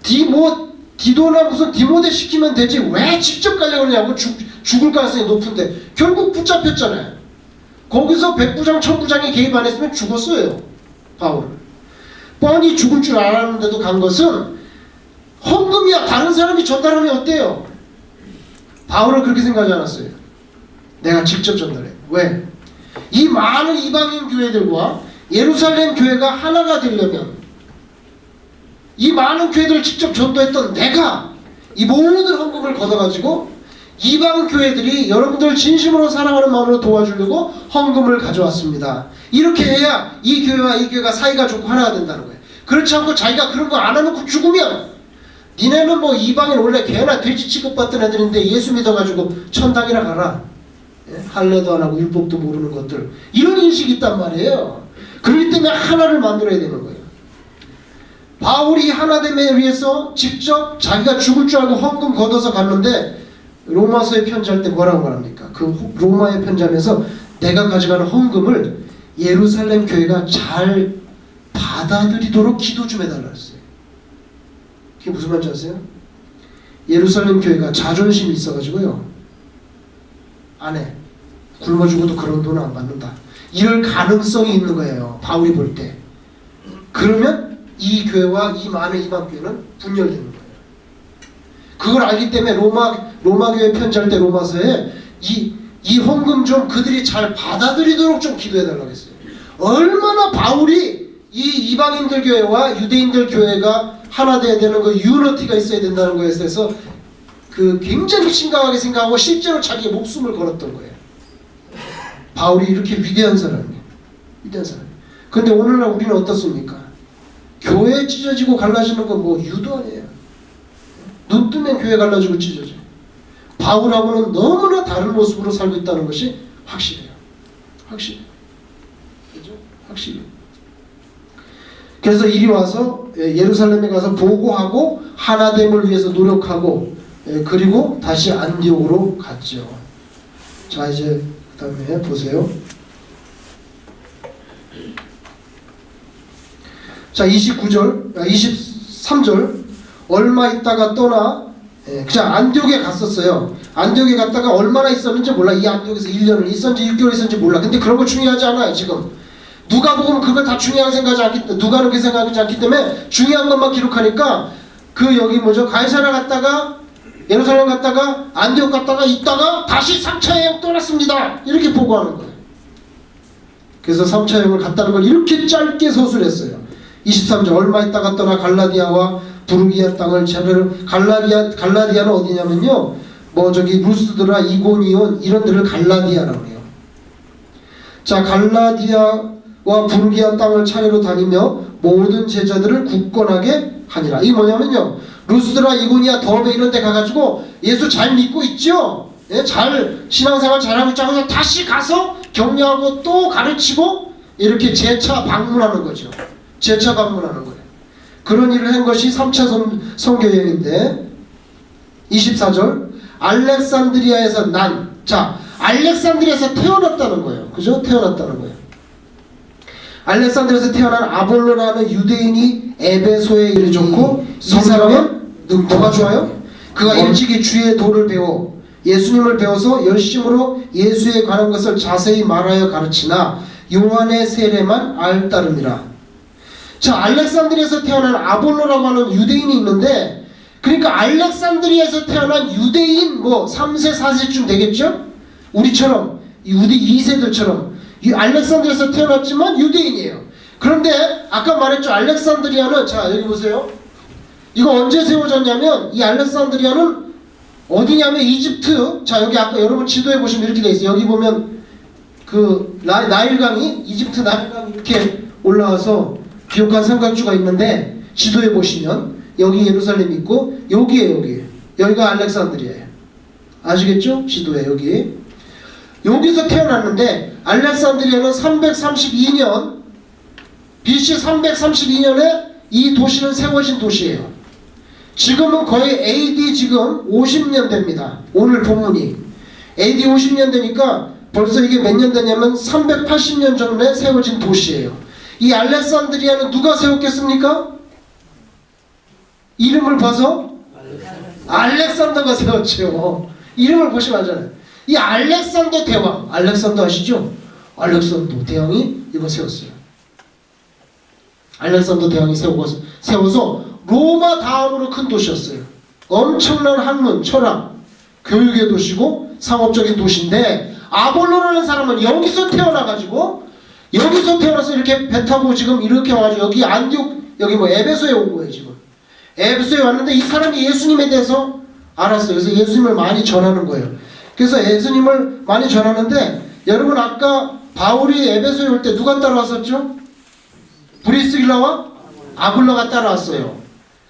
디도나 무슨 디모데 시키면 되지 왜 직접 가려고 그러냐고. 죽을 가능성이 높은데 결국 붙잡혔잖아요. 거기서 백부장 천부장이 개입 안 했으면 죽었어요. 바울 뻔히 죽을 줄 알았는데도 간 것은 헌금이야. 다른 사람이 전달하면 어때요? 바울은 그렇게 생각하지 않았어요. 내가 직접 전달해. 왜? 이 많은 이방인 교회들과 예루살렘 교회가 하나가 되려면 이 많은 교회들을 직접 전도했던 내가 이 모든 헌금을 걷어가지고 이방 교회들이 여러분들 진심으로 사랑하는 마음으로 도와주려고 헌금을 가져왔습니다. 이렇게 해야 이 교회와 이 교회가 사이가 좋고 하나가 된다는 거예요. 그렇지 않고 자기가 그런 거 안 해놓고 죽으면 니네는 뭐 이방인 원래 개나 돼지 취급받던 애들인데 예수 믿어가지고 천당이나 가라. 할례도 안 하고 율법도 모르는 것들, 이런 인식이 있단 말이에요. 그렇기 때문에 하나를 만들어야 되는 거예요. 바울이 하나됨에 위해서 직접 자기가 죽을 줄 알고 헌금 걷어서 갔는데 로마서에 편지할 때 뭐라고 말합니까? 그 로마에 편지하면서 내가 가져가는 헌금을 예루살렘 교회가 잘 받아들이도록 기도 좀 해달라 했어요. 그게 무슨 말인지 아세요? 예루살렘 교회가 자존심이 있어가지고요, 안 해. 굶어 죽어도 그런 돈은 안 받는다. 이럴 가능성이 있는 거예요. 바울이 볼 때. 그러면 이 교회와 이 많은 이방 교회는 분열되는 거예요. 그걸 알기 때문에 로마 교회 편지할 때 로마서에 이 헌금 좀 그들이 잘 받아들이도록 좀 기도해달라고 했어요. 얼마나 바울이 이 이방인들 교회와 유대인들 교회가 하나 돼야 되는 그 유니티가 있어야 된다는 것에 대해서 그 굉장히 심각하게 생각하고 실제로 자기의 목숨을 걸었던 거예요. 바울이 이렇게 위대한 사람이에요. 위대한 사람. 근데 오늘날 우리는 어떻습니까? 교회 찢어지고 갈라지는 건 뭐 유도 아니에요. 눈 뜨면 교회 갈라지고 찢어져요. 바울하고는 너무나 다른 모습으로 살고 있다는 것이 확실해요. 확실해요. 그죠? 확실해요. 그래서 이리 와서 예루살렘에 가서 보고하고 하나됨을 위해서 노력하고 그리고 다시 안디옥으로 갔죠. 자, 이제 그 다음에 보세요. 자, 23절 얼마 있다가 떠나 그냥 안디옥에 갔었어요. 안디옥에 갔다가 얼마나 있었는지 몰라. 이 안디옥에서 1년을 있었는지 6개월 있었는지 몰라. 근데 그런 거 중요하지 않아요. 지금 누가 보면 그걸 다 중요하게 생각하지 않기 때문에, 누가는 그렇게 생각하지 않기 때문에 중요한 것만 기록하니까 그 여기 뭐죠, 가이사랴 갔다가 예루살렘 갔다가 안디옥 갔다가 있다가 다시 3차 여행 떠났습니다 이렇게 보고하는 거예요. 그래서 3차 여행을 갔다는 걸 이렇게 짧게 서술했어요. 23절 얼마 있다가 떠나 갈라디아와 부르기아 땅을 차례로, 갈라디아는 어디냐면요, 뭐 저기 루스드라, 이고니온 이런 데를 갈라디아라고 해요. 자, 갈라디아와 부르기아 땅을 차례로 다니며 모든 제자들을 굳건하게 하니라. 이게 뭐냐면요, 루스드라, 이고니아, 더베 이런 데 가가지고 예수 잘 믿고 있죠? 예, 잘 신앙생활 잘하고 있죠? 그래서 다시 가서 격려하고 또 가르치고 이렇게 재차 방문하는 거죠. 재차 방문하는 거예요. 그런 일을 한 것이 3차 선교여행인데 24절 알렉산드리아에서 난, 자, 알렉산드리아에서 태어났다는 거예요. 그죠? 태어났다는 거예요. 알렉산드리아에서 태어난 아볼로라는 유대인이 에베소에 이르 좋고, 이 사람은 뭐가 좋아요? 그가 일찍이 주의 도를 배워 예수님을 배워서 열심으로 예수에 관한 것을 자세히 말하여 가르치나 요한의 세례만 알따름이라. 자, 알렉산드리아에서 태어난 아볼로라고 하는 유대인이 있는데, 그러니까 알렉산드리아에서 태어난 유대인 뭐 3세 4세쯤 되겠죠? 우리처럼 유대 2세들처럼 알렉산드리아에서 태어났지만 유대인이에요. 그런데 아까 말했죠, 알렉산드리아는, 자 여기 보세요, 이거 언제 세워졌냐면, 이 알렉산드리아는 어디냐면 이집트. 자, 여기 아까 여러분 지도에 보시면 이렇게 돼 있어요. 여기 보면 그 나일강이, 이집트 나일강이 이렇게 올라와서 비옥한 삼각주가 있는데, 지도에 보시면 여기 예루살렘이 있고 여기에 여기가 알렉산드리아예요. 아시겠죠? 지도에 여기서 태어났는데, 알렉산드리아는 332년 BC 332년에 이 도시는 세워진 도시예요. 지금은 거의 AD 지금 50년 됩니다. 오늘 본문이 AD 50년 되니까 벌써 이게 몇 년 되냐면 380년 전에 세워진 도시예요. 이 알렉산드리아는 누가 세웠겠습니까? 이름을 봐서 알렉산더가 세웠죠. 이름을 보시면 알잖아요. 이 알렉산더 대왕, 알렉산더 아시죠? 알렉산더 대왕이 이거 세웠어요. 알렉산더 대왕이 세워서 로마 다음으로 큰 도시였어요. 엄청난 학문, 철학, 교육의 도시고 상업적인 도시인데, 아볼로라는 사람은 여기서 태어나가지고, 여기서 태어나서 이렇게 배 타고 지금 이렇게 와가지고 여기 안디옥, 여기 뭐 에베소에 온 거예요. 지금 에베소에 왔는데 이 사람이 예수님에 대해서 알았어요. 그래서 예수님을 많이 전하는 거예요. 그래서 예수님을 많이 전하는데, 여러분 아까 바울이 에베소에 올 때 누가 따라왔었죠? 브리스길라와 아굴라가 따라왔어요.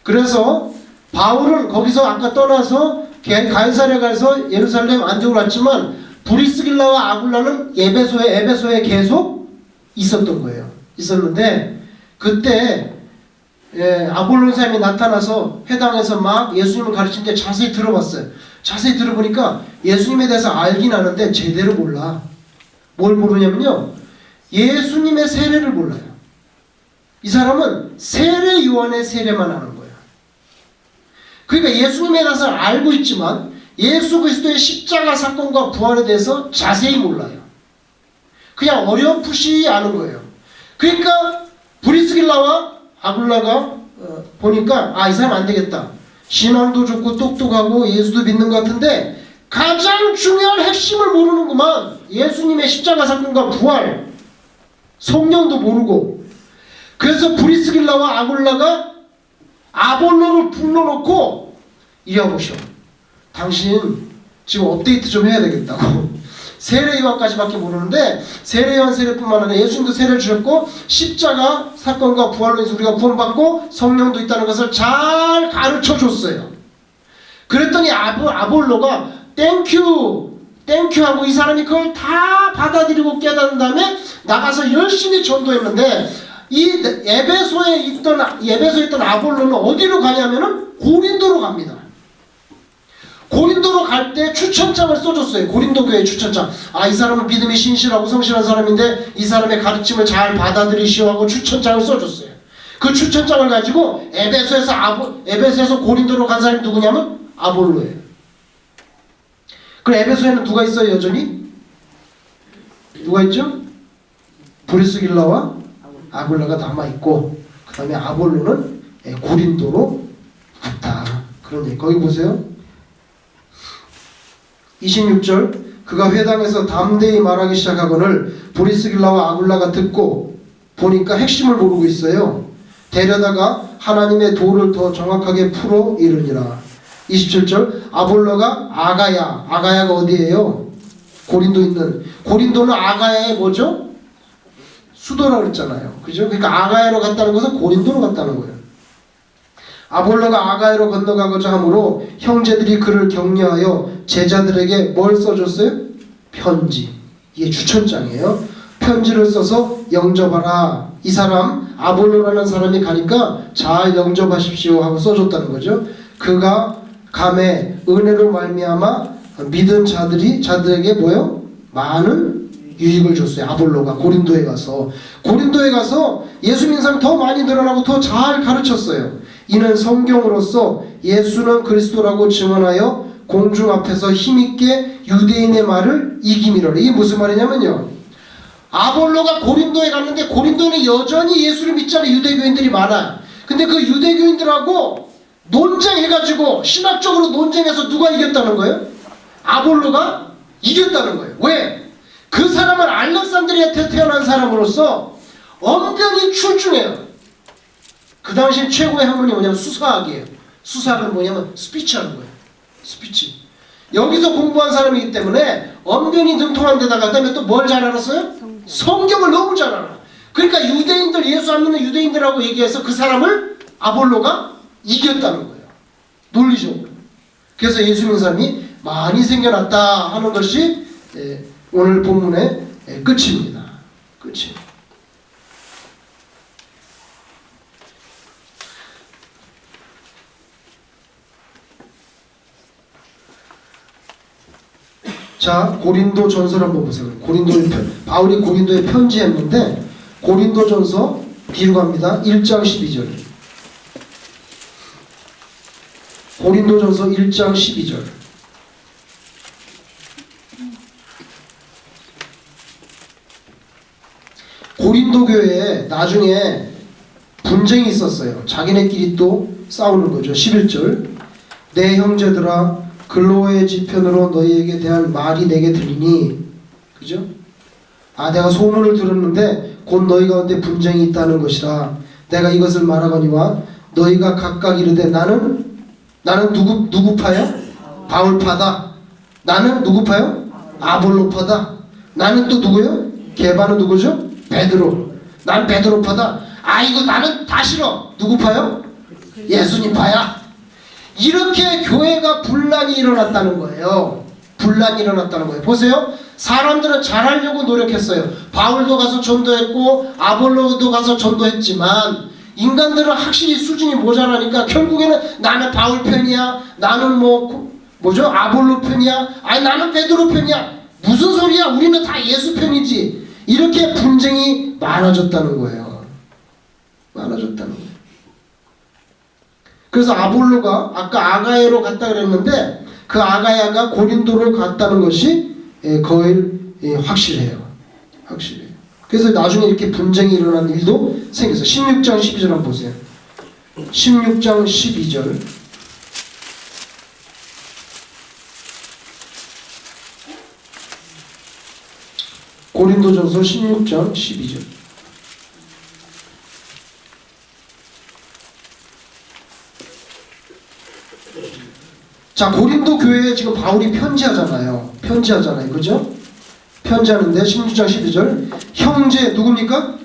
그래서 바울은 거기서 아까 떠나서 가이사랴 가서 예루살렘 안디옥으로 왔지만, 브리스길라와 아굴라는 에베소에 계속 있었던 거예요. 있었는데 그때 아볼론 사람이 나타나서 회당에서 막 예수님을 가르치는데 자세히 들어봤어요. 자세히 들어보니까 예수님에 대해서 알긴 아는데 제대로 몰라. 뭘 모르냐면요, 예수님의 세례를 몰라요. 이 사람은 세례 요한의 세례만 아는 거예요. 그러니까 예수님에 대해서 알고 있지만 예수 그리스도의 십자가 사건과 부활에 대해서 자세히 몰라요. 그냥 어렴풋이 아는 거예요. 그러니까 브리스길라와 아굴라가 보니까 이 사람 안 되겠다. 신앙도 좋고 똑똑하고 예수도 믿는 것 같은데 가장 중요한 핵심을 모르는구만. 예수님의 십자가 사건과 부활, 성령도 모르고. 그래서 브리스길라와 아굴라가 아볼로를 불러놓고 이리 보시오. 당신 지금 업데이트 좀 해야 되겠다고. 세례요한까지밖에 모르는데 세례요한 세례뿐만 아니라 예수님도 세례를 주셨고 십자가 사건과 부활로 인해서 우리가 구원받고 성령도 있다는 것을 잘 가르쳐줬어요. 그랬더니 아볼로가 땡큐 하고 이 사람이 그걸 다 받아들이고 깨달은 다음에 나가서 열심히 전도했는데 이 에베소에 있던 아볼로는 어디로 가냐면은 고린도로 갑니다. 고린도로 갈 때 추천장을 써줬어요. 고린도 교회 추천장. 이 사람은 믿음이 신실하고 성실한 사람인데 이 사람의 가르침을 잘 받아들이시오 하고 추천장을 써줬어요. 그 추천장을 가지고 에베소에서 고린도로 간 사람이 누구냐면 아볼로예요. 그 에베소에는 누가 있어요? 여전히? 누가 있죠? 브리스길라와 아굴라가 남아있고 그 다음에 아볼로는 고린도로 갔다. 그런 얘기. 거기 보세요. 26절 그가 회당에서 담대히 말하기 시작하거늘 브리스길라와 아굴라가 듣고 보니까 핵심을 모르고 있어요. 데려다가 하나님의 도를 더 정확하게 풀어 이르니라. 27절 아볼로가 아가야가 어디예요? 고린도 있는. 고린도는 아가야의 뭐죠? 수도라고 그랬잖아요. 그죠? 그러니까 아가야로 갔다는 것은 고린도로 갔다는 거예요. 아볼로가 아가야로 건너가고자 하므로 형제들이 그를 격려하여 제자들에게 뭘 써줬어요? 편지. 이게 추천장이에요. 편지를 써서 영접하라. 이 사람 아볼로라는 사람이 가니까 잘 영접하십시오 하고 써줬다는 거죠. 그가 감에 은혜로 말미암아 믿은 자들에게 뭐요? 많은 유익을 줬어요. 아볼로가 고린도에 가서 예수 믿는 사람이 더 많이 늘어나고 더 잘 가르쳤어요. 이는 성경으로서 예수는 그리스도라고 증언하여 공중 앞에서 힘있게 유대인의 말을 이기미로라. 이게 무슨 말이냐면요, 아볼로가 고린도에 갔는데 고린도에는 여전히 예수를 믿지 않는 유대교인들이 많아요. 근데 그 유대교인들하고 논쟁해가지고 신학적으로 논쟁해서 누가 이겼다는 거예요? 아볼로가 이겼다는 거예요. 왜? 그 사람은 알렉산드리아에서 태어난 사람으로서 엄연히 출중해요. 그 당시 최고의 학문이 뭐냐면 수사학이에요. 수사학은 뭐냐면 스피치 하는 거예요. 스피치. 여기서 공부한 사람이기 때문에 엄연히 능통한 데다가 그다음에 또 뭘 잘 알았어요? 성경을 너무 잘 알아. 그러니까 유대인들, 예수 안 믿는 유대인들하고 얘기해서 그 사람을 아볼로가 이겼다는 거예요. 논리적으로. 그래서 예수 믿는 사람이 많이 생겨났다 하는 것이 오늘 본문의 끝입니다. 끝입니다. 자, 고린도 전서를 한번 보세요. 바울이 고린도에 편지했는데 고린도 전서 뒤로 갑니다. 1장 12절. 고린도 전서 1장 12절. 고린도 교회에 나중에 분쟁이 있었어요. 자기네끼리 또 싸우는 거죠. 11절. 내 형제들아 글로의 지편으로 너희에게 대한 말이 내게 들리니, 그죠? 내가 소문을 들었는데 곧 너희 가운데 분쟁이 있다는 것이라. 내가 이것을 말하거니와 너희가 각각 이르되 나는 누구 파야? 바울파다. 나는 누구 파요? 아볼로파다. 나는 또 누구요? 게바는 누구죠? 베드로. 난 베드로파다. 이거 나는 다 싫어. 누구 파요? 예수님 파야. 이렇게 교회가 분란이 일어났다는 거예요. 분란이 일어났다는 거예요. 보세요. 사람들은 잘하려고 노력했어요. 바울도 가서 전도했고 아볼로도 가서 전도했지만 인간들은 확실히 수준이 모자라니까 결국에는 나는 바울 편이야, 나는 아볼로 편이야, 나는 베드로 편이야. 무슨 소리야? 우리는 다 예수 편이지. 이렇게 분쟁이 많아졌다는 거예요. 많아졌다는 거예요. 그래서 아볼로가 아까 아가야로 갔다 그랬는데 그 아가야가 고린도로 갔다는 것이 거의 확실해요. 확실해요. 그래서 나중에 이렇게 분쟁이 일어난 일도 생겼어요. 16장 12절 한번 보세요. 16장 12절. 고린도전서 16장 12절. 자, 고린도 교회에 지금 바울이 편지하잖아요. 그죠? 편지하는데 16장 12절. 형제 누굽니까?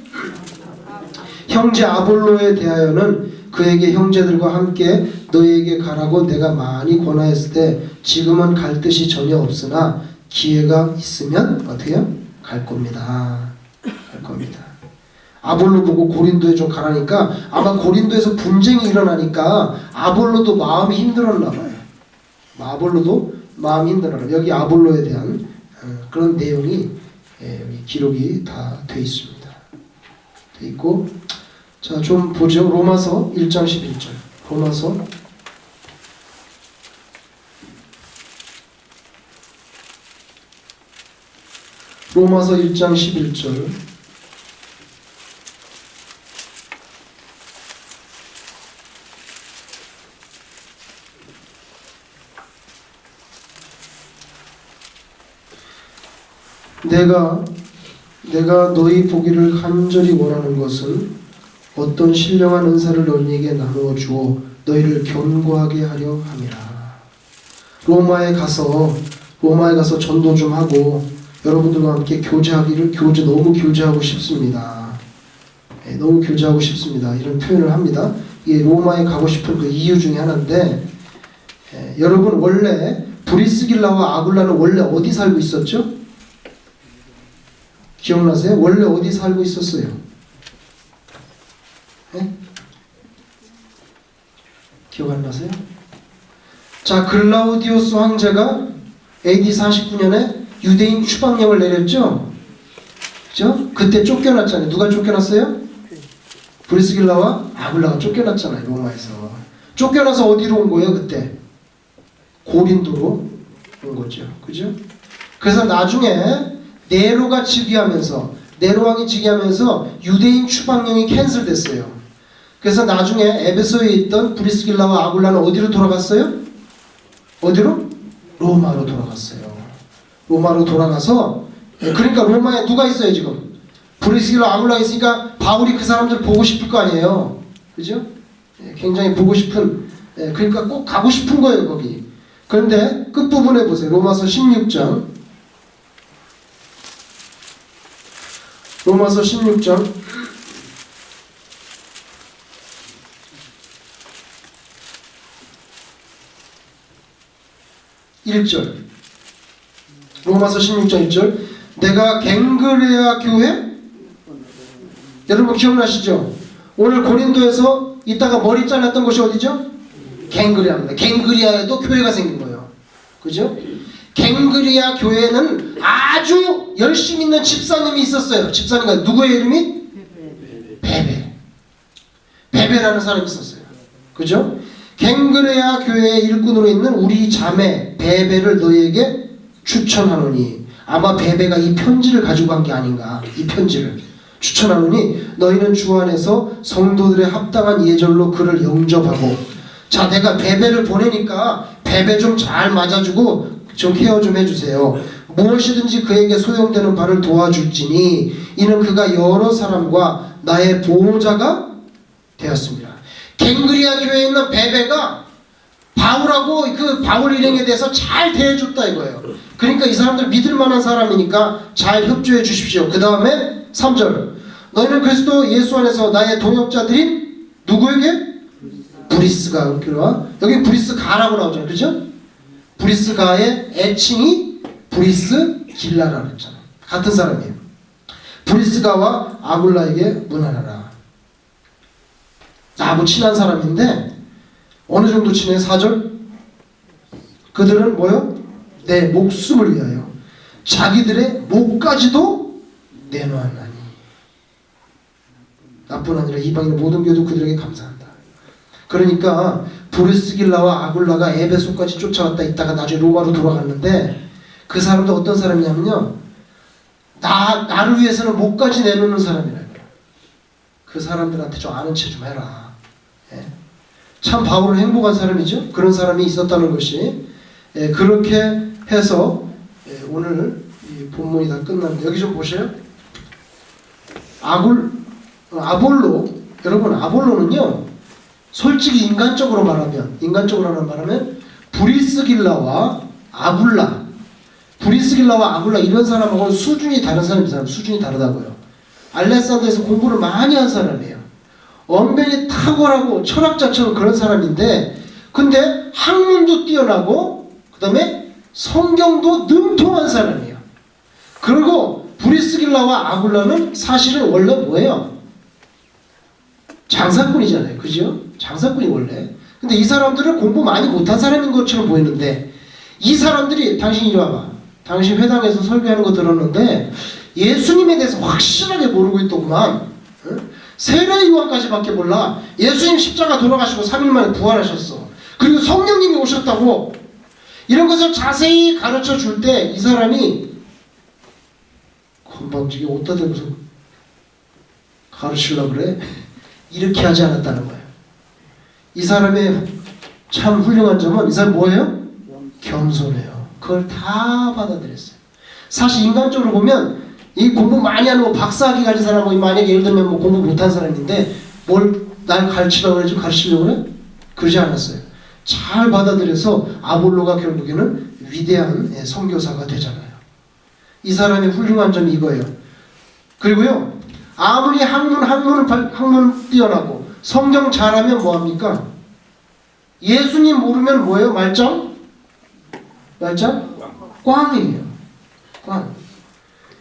형제 아볼로에 대하여는 그에게 형제들과 함께 너희에게 가라고 내가 많이 권하였을 때 지금은 갈 뜻이 전혀 없으나 기회가 있으면 어떻게 해요? 갈 겁니다. 아볼로 보고 고린도에 좀 가라니까 아마 고린도에서 분쟁이 일어나니까 아볼로도 마음이 힘들었나 봐요. 아볼로도 마음이 힘들어요. 여기 아볼로에 대한 그런 내용이 여기 기록이 다 돼 있습니다. 돼 있고, 자, 좀 보죠. 로마서 1장 11절. 로마서 1장 11절. 내가 너희 보기를 간절히 원하는 것은 어떤 신령한 은사를 너희에게 나누어 주어 너희를 견고하게 하려 함이라. 로마에 가서 전도 좀 하고 여러분들과 함께 너무 교제하고 싶습니다. 너무 교제하고 싶습니다. 이런 표현을 합니다. 이게 로마에 가고 싶은 그 이유 중에 하나인데, 여러분 원래 브리스길라와 아굴라는 원래 어디 살고 있었죠? 기억나세요? 원래 어디 살고 있었어요? 네? 기억 안 나세요? 자, 글라우디오스 황제가 AD 49년에 유대인 추방령을 내렸죠? 그죠? 그때 쫓겨났잖아요. 누가 쫓겨났어요? 브리스길라와 아굴라가 쫓겨났잖아요. 로마에서. 쫓겨나서 어디로 온 거예요? 그때 고린도로 온 거죠. 그죠? 그래서 나중에 네로 왕이 즉위하면서 유대인 추방령이 캔슬됐어요. 그래서 나중에 에베소에 있던 브리스길라와 아굴라는 어디로 돌아갔어요? 어디로? 로마로 돌아갔어요. 로마로 돌아가서, 그러니까 로마에 누가 있어요 지금? 브리스길라 아굴라가 있으니까 바울이 그 사람들 보고 싶을 거 아니에요. 그죠? 굉장히 보고 싶은, 그러니까 꼭 가고 싶은 거예요 거기. 그런데 끝부분에 보세요. 로마서 16장 1절. 로마서 16장 1절. 내가 갱그레아 교회? 여러분 기억나시죠? 오늘 고린도에서 이따가 머리 잘랐던 곳이 어디죠? 갱그레아입니다. 갱그레아에도 교회가 생긴 거예요. 그죠? 갱그리아 교회는 아주 열심히 있는 집사님이 있었어요. 집사님과 누구의 이름이? 베베라는 사람이 있었어요. 그죠? 갱그레아 교회의 일꾼으로 있는 우리 자매 베베를 너희에게 추천하노니, 아마 베베가 이 편지를 가지고 간 게 아닌가. 이 편지를 추천하노니 너희는 주 안에서 성도들의 합당한 예절로 그를 영접하고. 자, 내가 베베를 보내니까 베베 좀 잘 맞아주고 좀 케어 좀 해주세요. 무엇이든지 그에게 소용되는 바를 도와줄지니 이는 그가 여러 사람과 나의 보호자가 되었습니다. 갱그리아 교회에 있는 베베가 바울하고 그 바울 일행에 대해서 잘 대해줬다 이거예요. 그러니까 이 사람들 믿을 만한 사람이니까 잘 협조해 주십시오. 그 다음에 3절. 너희는 그리스도 예수 안에서 나의 동역자들인 누구에게? 브리스가. 여기 브리스가라고 나오잖아요. 그죠? 브리스가의 애칭이 브리스길라라고 했잖아요. 같은 사람이에요. 브리스가와 아굴라에게 문안하라. 나하고 친한 사람인데 어느 정도 친해? 4절. 그들은 뭐요? 내 목숨을 위하여 자기들의 목까지도 내놓았나니. 나뿐 아니라 이방인의 모든 교회도 그들에게 감사한다. 그러니까 브리스길라와 아굴라가 에베소까지 쫓아갔다 있다가 나중에 로마로 돌아갔는데, 그 사람도 어떤 사람이냐면요, 나를 위해서는 목까지 내놓는 사람이라고요. 그 사람들한테 좀 아는 체 좀 해라. 참 바울은 행복한 사람이죠. 그런 사람이 있었다는 것이. 그렇게 해서 오늘 본문이 다 끝났는데 여기 좀 보세요. 아볼로, 여러분 아볼로는요 솔직히 인간적으로 말하면 브리스길라와 아굴라 이런 사람하고는 수준이 다른 사람이잖아요. 수준이 다르다고요. 알렉산더에서 공부를 많이 한 사람이에요. 언변이 탁월하고 철학자처럼 그런 사람인데, 근데 학문도 뛰어나고 그 다음에 성경도 능통한 사람이에요. 그리고 브리스길라와 아굴라는 사실은 원래 뭐예요? 장사꾼이잖아요. 그죠? 장사꾼이 원래. 근데 이 사람들은 공부 많이 못한 사람인 것처럼 보이는데, 이 사람들이, 당신 이리 와봐. 당신 회당에서 설교하는 거 들었는데 예수님에 대해서 확실하게 모르고 있더구만. 세례 요한까지밖에 몰라. 예수님 십자가 돌아가시고 3일 만에 부활하셨어. 그리고 성령님이 오셨다고. 이런 것을 자세히 가르쳐 줄 때 이 사람이 건방지게 옷다 대고서 가르치려고 그래? 이렇게 하지 않았다는 거예요. 이 사람의 참 훌륭한 점은 이 사람 뭐예요? 겸손해요. 그걸 다 받아들였어요. 사실 인간적으로 보면 이 공부 많이 하는 박사학위 가진 사람이 만약에 예를 들면 뭐 공부 못한 사람인데 뭘 날 가르치려고 그러지 가르치려고 그래? 그러지 않았어요. 잘 받아들여서 아볼로가 결국에는 위대한 선교사가 되잖아요. 이 사람의 훌륭한 점이 이거예요. 그리고요 아무리 학문 뛰어나고 성경 잘하면 뭐합니까? 예수님 모르면 뭐예요? 말짱? 꽝이에요. 꽝.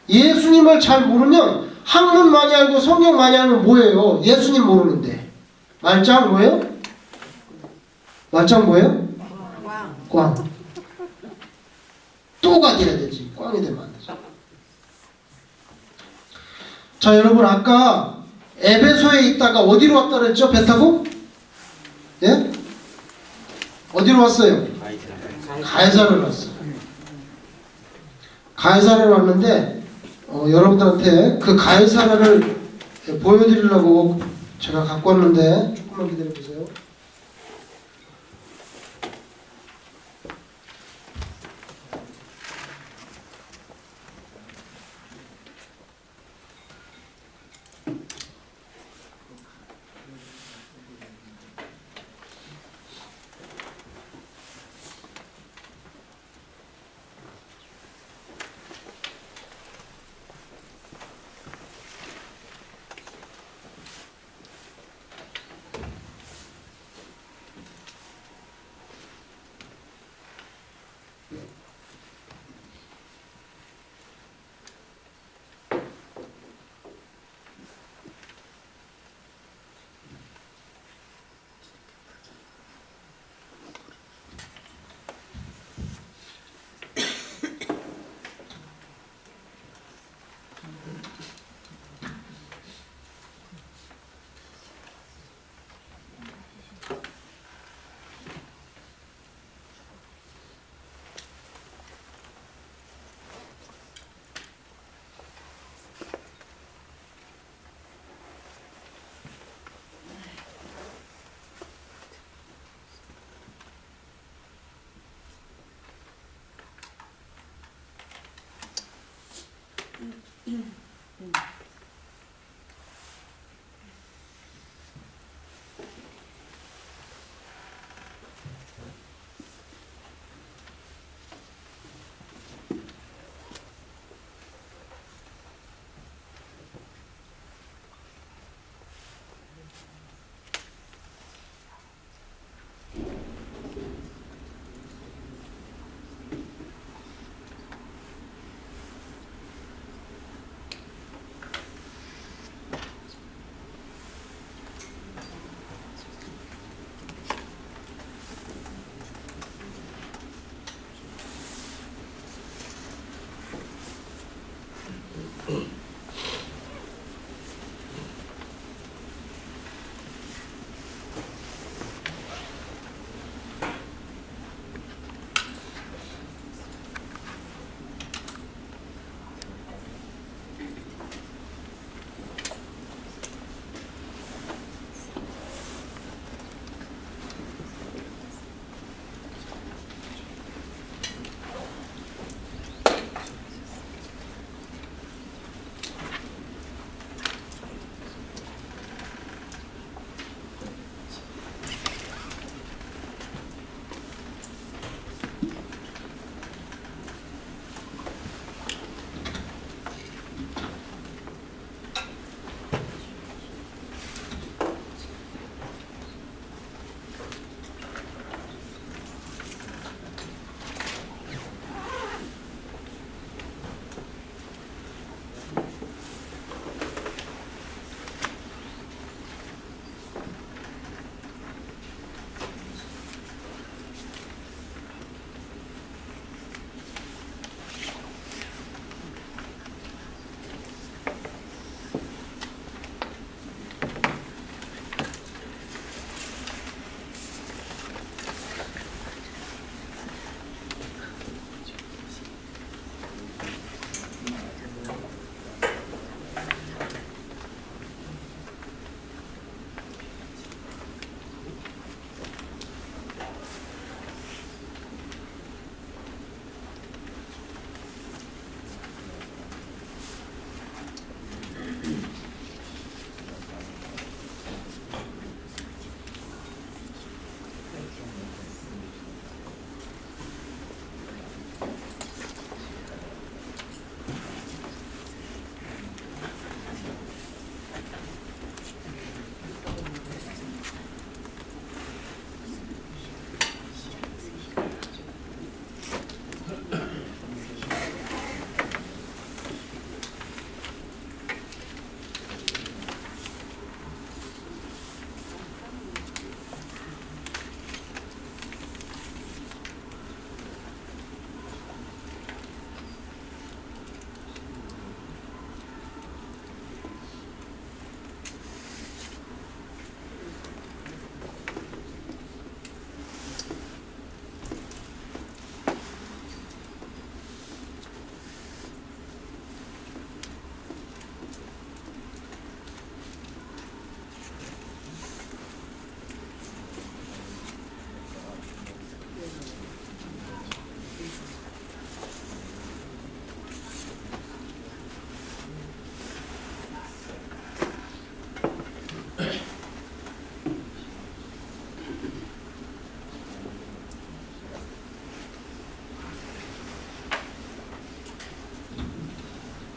예수님을 잘 모르면 학문 많이 알고 성경 많이 알면 뭐예요? 예수님 모르는데. 말짱 뭐예요? 말짱 뭐예요? 꽝. 또가 돼야 되지. 꽝이 되면 안 되죠. 자, 여러분 아까 에베소에 있다가 어디로 왔다 그랬죠? 배 타고? 예? 어디로 왔어요? 가이사를 왔어요. 가이사를 왔는데 여러분들한테 그 가이사를 보여드리려고 제가 갖고 왔는데 조금만 기다려보세요.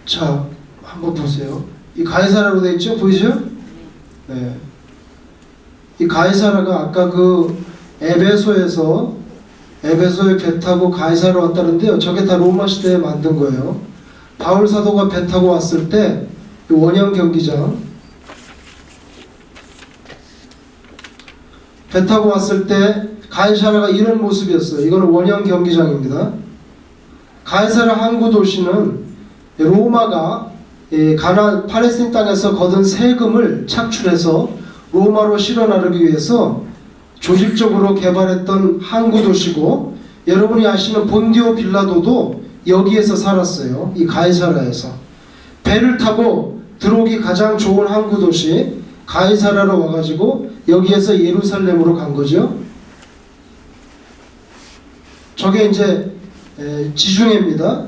자, 한번 보세요. 이 가이사라로 되어 있죠? 보이죠? 네. 이 가이사라가 아까 그 에베소에 배 타고 가이사라 왔다는데요. 저게 다 로마 시대에 만든 거예요. 바울 사도가 배 타고 왔을 때 이 원형 경기장 배 타고 왔을 때 가이사라가 이런 모습이었어요. 이거는 원형 경기장입니다. 가이사라 항구 도시는 로마가 가나안 팔레스틴 땅에서 거둔 세금을 착출해서 로마로 실어 나르기 위해서 조직적으로 개발했던 항구 도시고, 여러분이 아시는 본디오 빌라도도 여기에서 살았어요. 이 가이사라에서 배를 타고 들어오기 가장 좋은 항구 도시 가이사라로 와가지고 여기에서 예루살렘으로 간 거죠. 저게 이제 지중해입니다.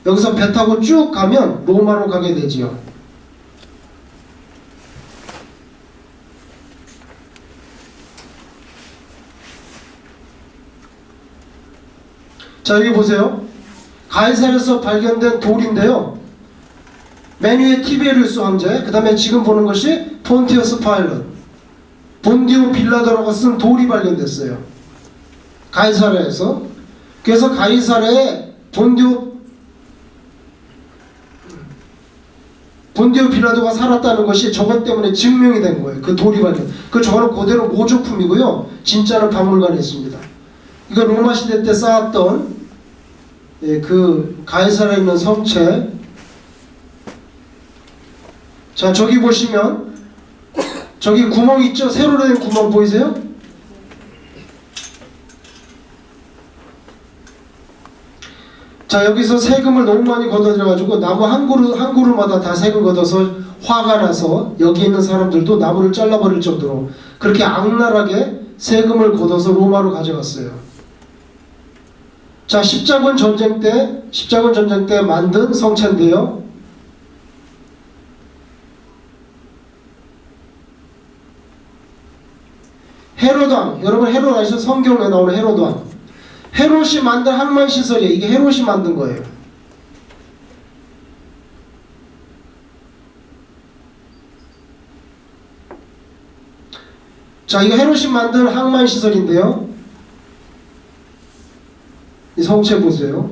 여기서 배 타고 쭉 가면 로마로 가게 되지요. 자, 여기 보세요. 가이사라에서 발견된 돌인데요. 맨 위에 티베리우스 황제, 그 다음에 지금 보는 것이 폰티어스 파일럿, 본디오 빌라도라고 쓴 돌이 발견됐어요. 가이사라에서. 그래서 가이사라에 본디오 빌라도가 살았다는 것이 저것 때문에 증명이 된 거예요. 그 돌이 발견. 저거는 그대로 모조품이고요. 진짜는 박물관에 있습니다. 이거 로마 시대 때 쌓았던 그 가이사라에 있는 성체. 자, 저기 보시면 저기 구멍 있죠? 세로로 된 구멍 보이세요? 자, 여기서 세금을 너무 많이 걷어들여가지고 나무 한 그루마다 다 세금 걷어서 화가 나서 여기 있는 사람들도 나무를 잘라버릴 정도로 그렇게 악랄하게 세금을 걷어서 로마로 가져갔어요. 자, 십자군 전쟁 때 만든 성체인데요. 헤롯왕, 여러분 헤롯 아시죠? 성경에 나오는 헤롯왕. 헤롯이 만든 항만 시설이에요. 이게 헤롯이 만든 거예요. 자, 이거 헤롯이 만든 항만 시설인데요. 이 성체 보세요.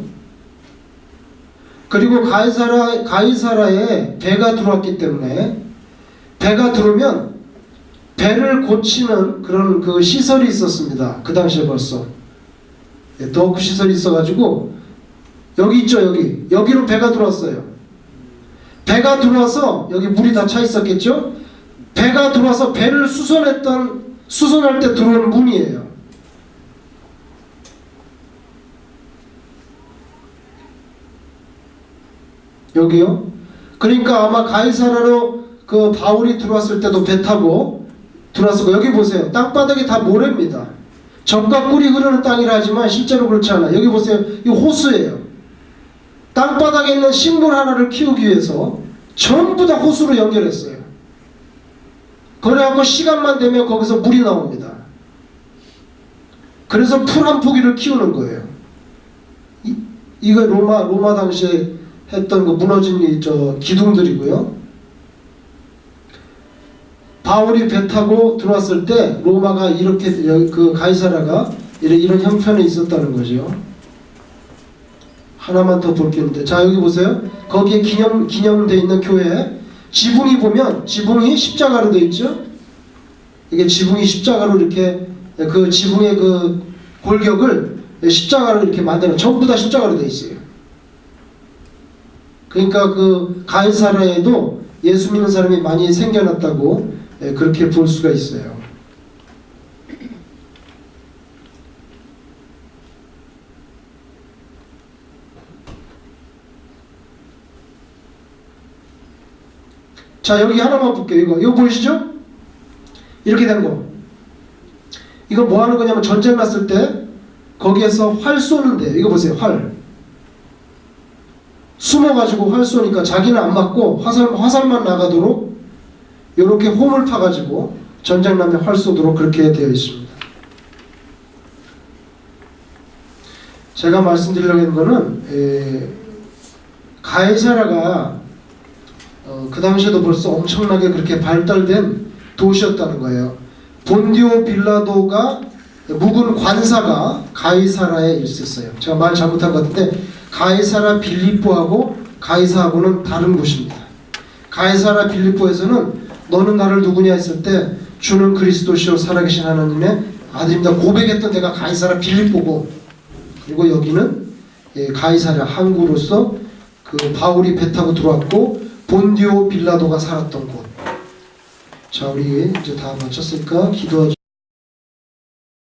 그리고 가이사라에 배가 들어왔기 때문에, 배가 들어오면 배를 고치는 그런 그 시설이 있었습니다. 그 당시에 벌써 더크 시설이 있어가지고 여기 있죠. 여기로 배가 들어왔어요. 배가 들어와서 여기 물이 다 차 있었겠죠. 배가 들어와서 배를 수선할 때 들어오는 문이에요. 여기요. 그러니까 아마 가이사라로 그 바울이 들어왔을 때도 배 타고 들어왔을 거. 여기 보세요. 땅바닥이 다 모래입니다. 젖과 꿀이 흐르는 땅이라 하지만 실제로 그렇지 않아요. 여기 보세요. 이 호수예요. 땅바닥에 있는 식물 하나를 키우기 위해서 전부 다 호수로 연결했어요. 그래갖고 시간만 되면 거기서 물이 나옵니다. 그래서 풀 한 포기를 키우는 거예요. 이거 로마 당시에 했던 그 무너진 기둥들이고요. 바울이 배 타고 들어왔을 때 로마가 이렇게 그 가이사라가 이런 형편에 있었다는 거죠. 하나만 더 볼 게 있는데, 자, 여기 보세요. 거기에 기념되어 있는 교회 지붕이 보면 지붕이 십자가로 되어 있죠. 이게 지붕이 십자가로 이렇게 그 지붕의 그 골격을 십자가로 이렇게 만드는, 전부 다 십자가로 되어 있어요. 그러니까 그 가이사라에도 예수 믿는 사람이 많이 생겨났다고 그렇게 볼 수가 있어요. 자, 여기 하나만 볼게요. 이거 보이시죠? 이렇게 된 거. 이거 뭐 하는 거냐면 전쟁 났을 때 거기에서 활 쏘는데, 이거 보세요. 활 숨어가지고 활 쏘니까 자기는 안 맞고 화살만 나가도록 이렇게 홈을 파가지고 전쟁 나면 활 쏘도록 그렇게 되어 있습니다. 제가 말씀드리려고 하는 거는 가이사라가 그 당시에도 벌써 엄청나게 그렇게 발달된 도시였다는 거예요. 본디오 빌라도가 묵은 관사가 가이사라에 있었어요. 제가 말 잘못한 것 같은데 가이사라 빌립보하고 가이사하고는 다른 곳입니다. 가이사라 빌립보에서는 너는 나를 누구냐 했을 때 주는 그리스도시요 살아계신 하나님의 아들입니다 고백했던 데가 가이사라 빌립보고, 그리고 여기는 가이사랴 항구로서 그 바울이 배 타고 들어왔고 본디오 빌라도가 살았던 곳. 자, 우리 이제 다 마쳤으니까 기도하죠.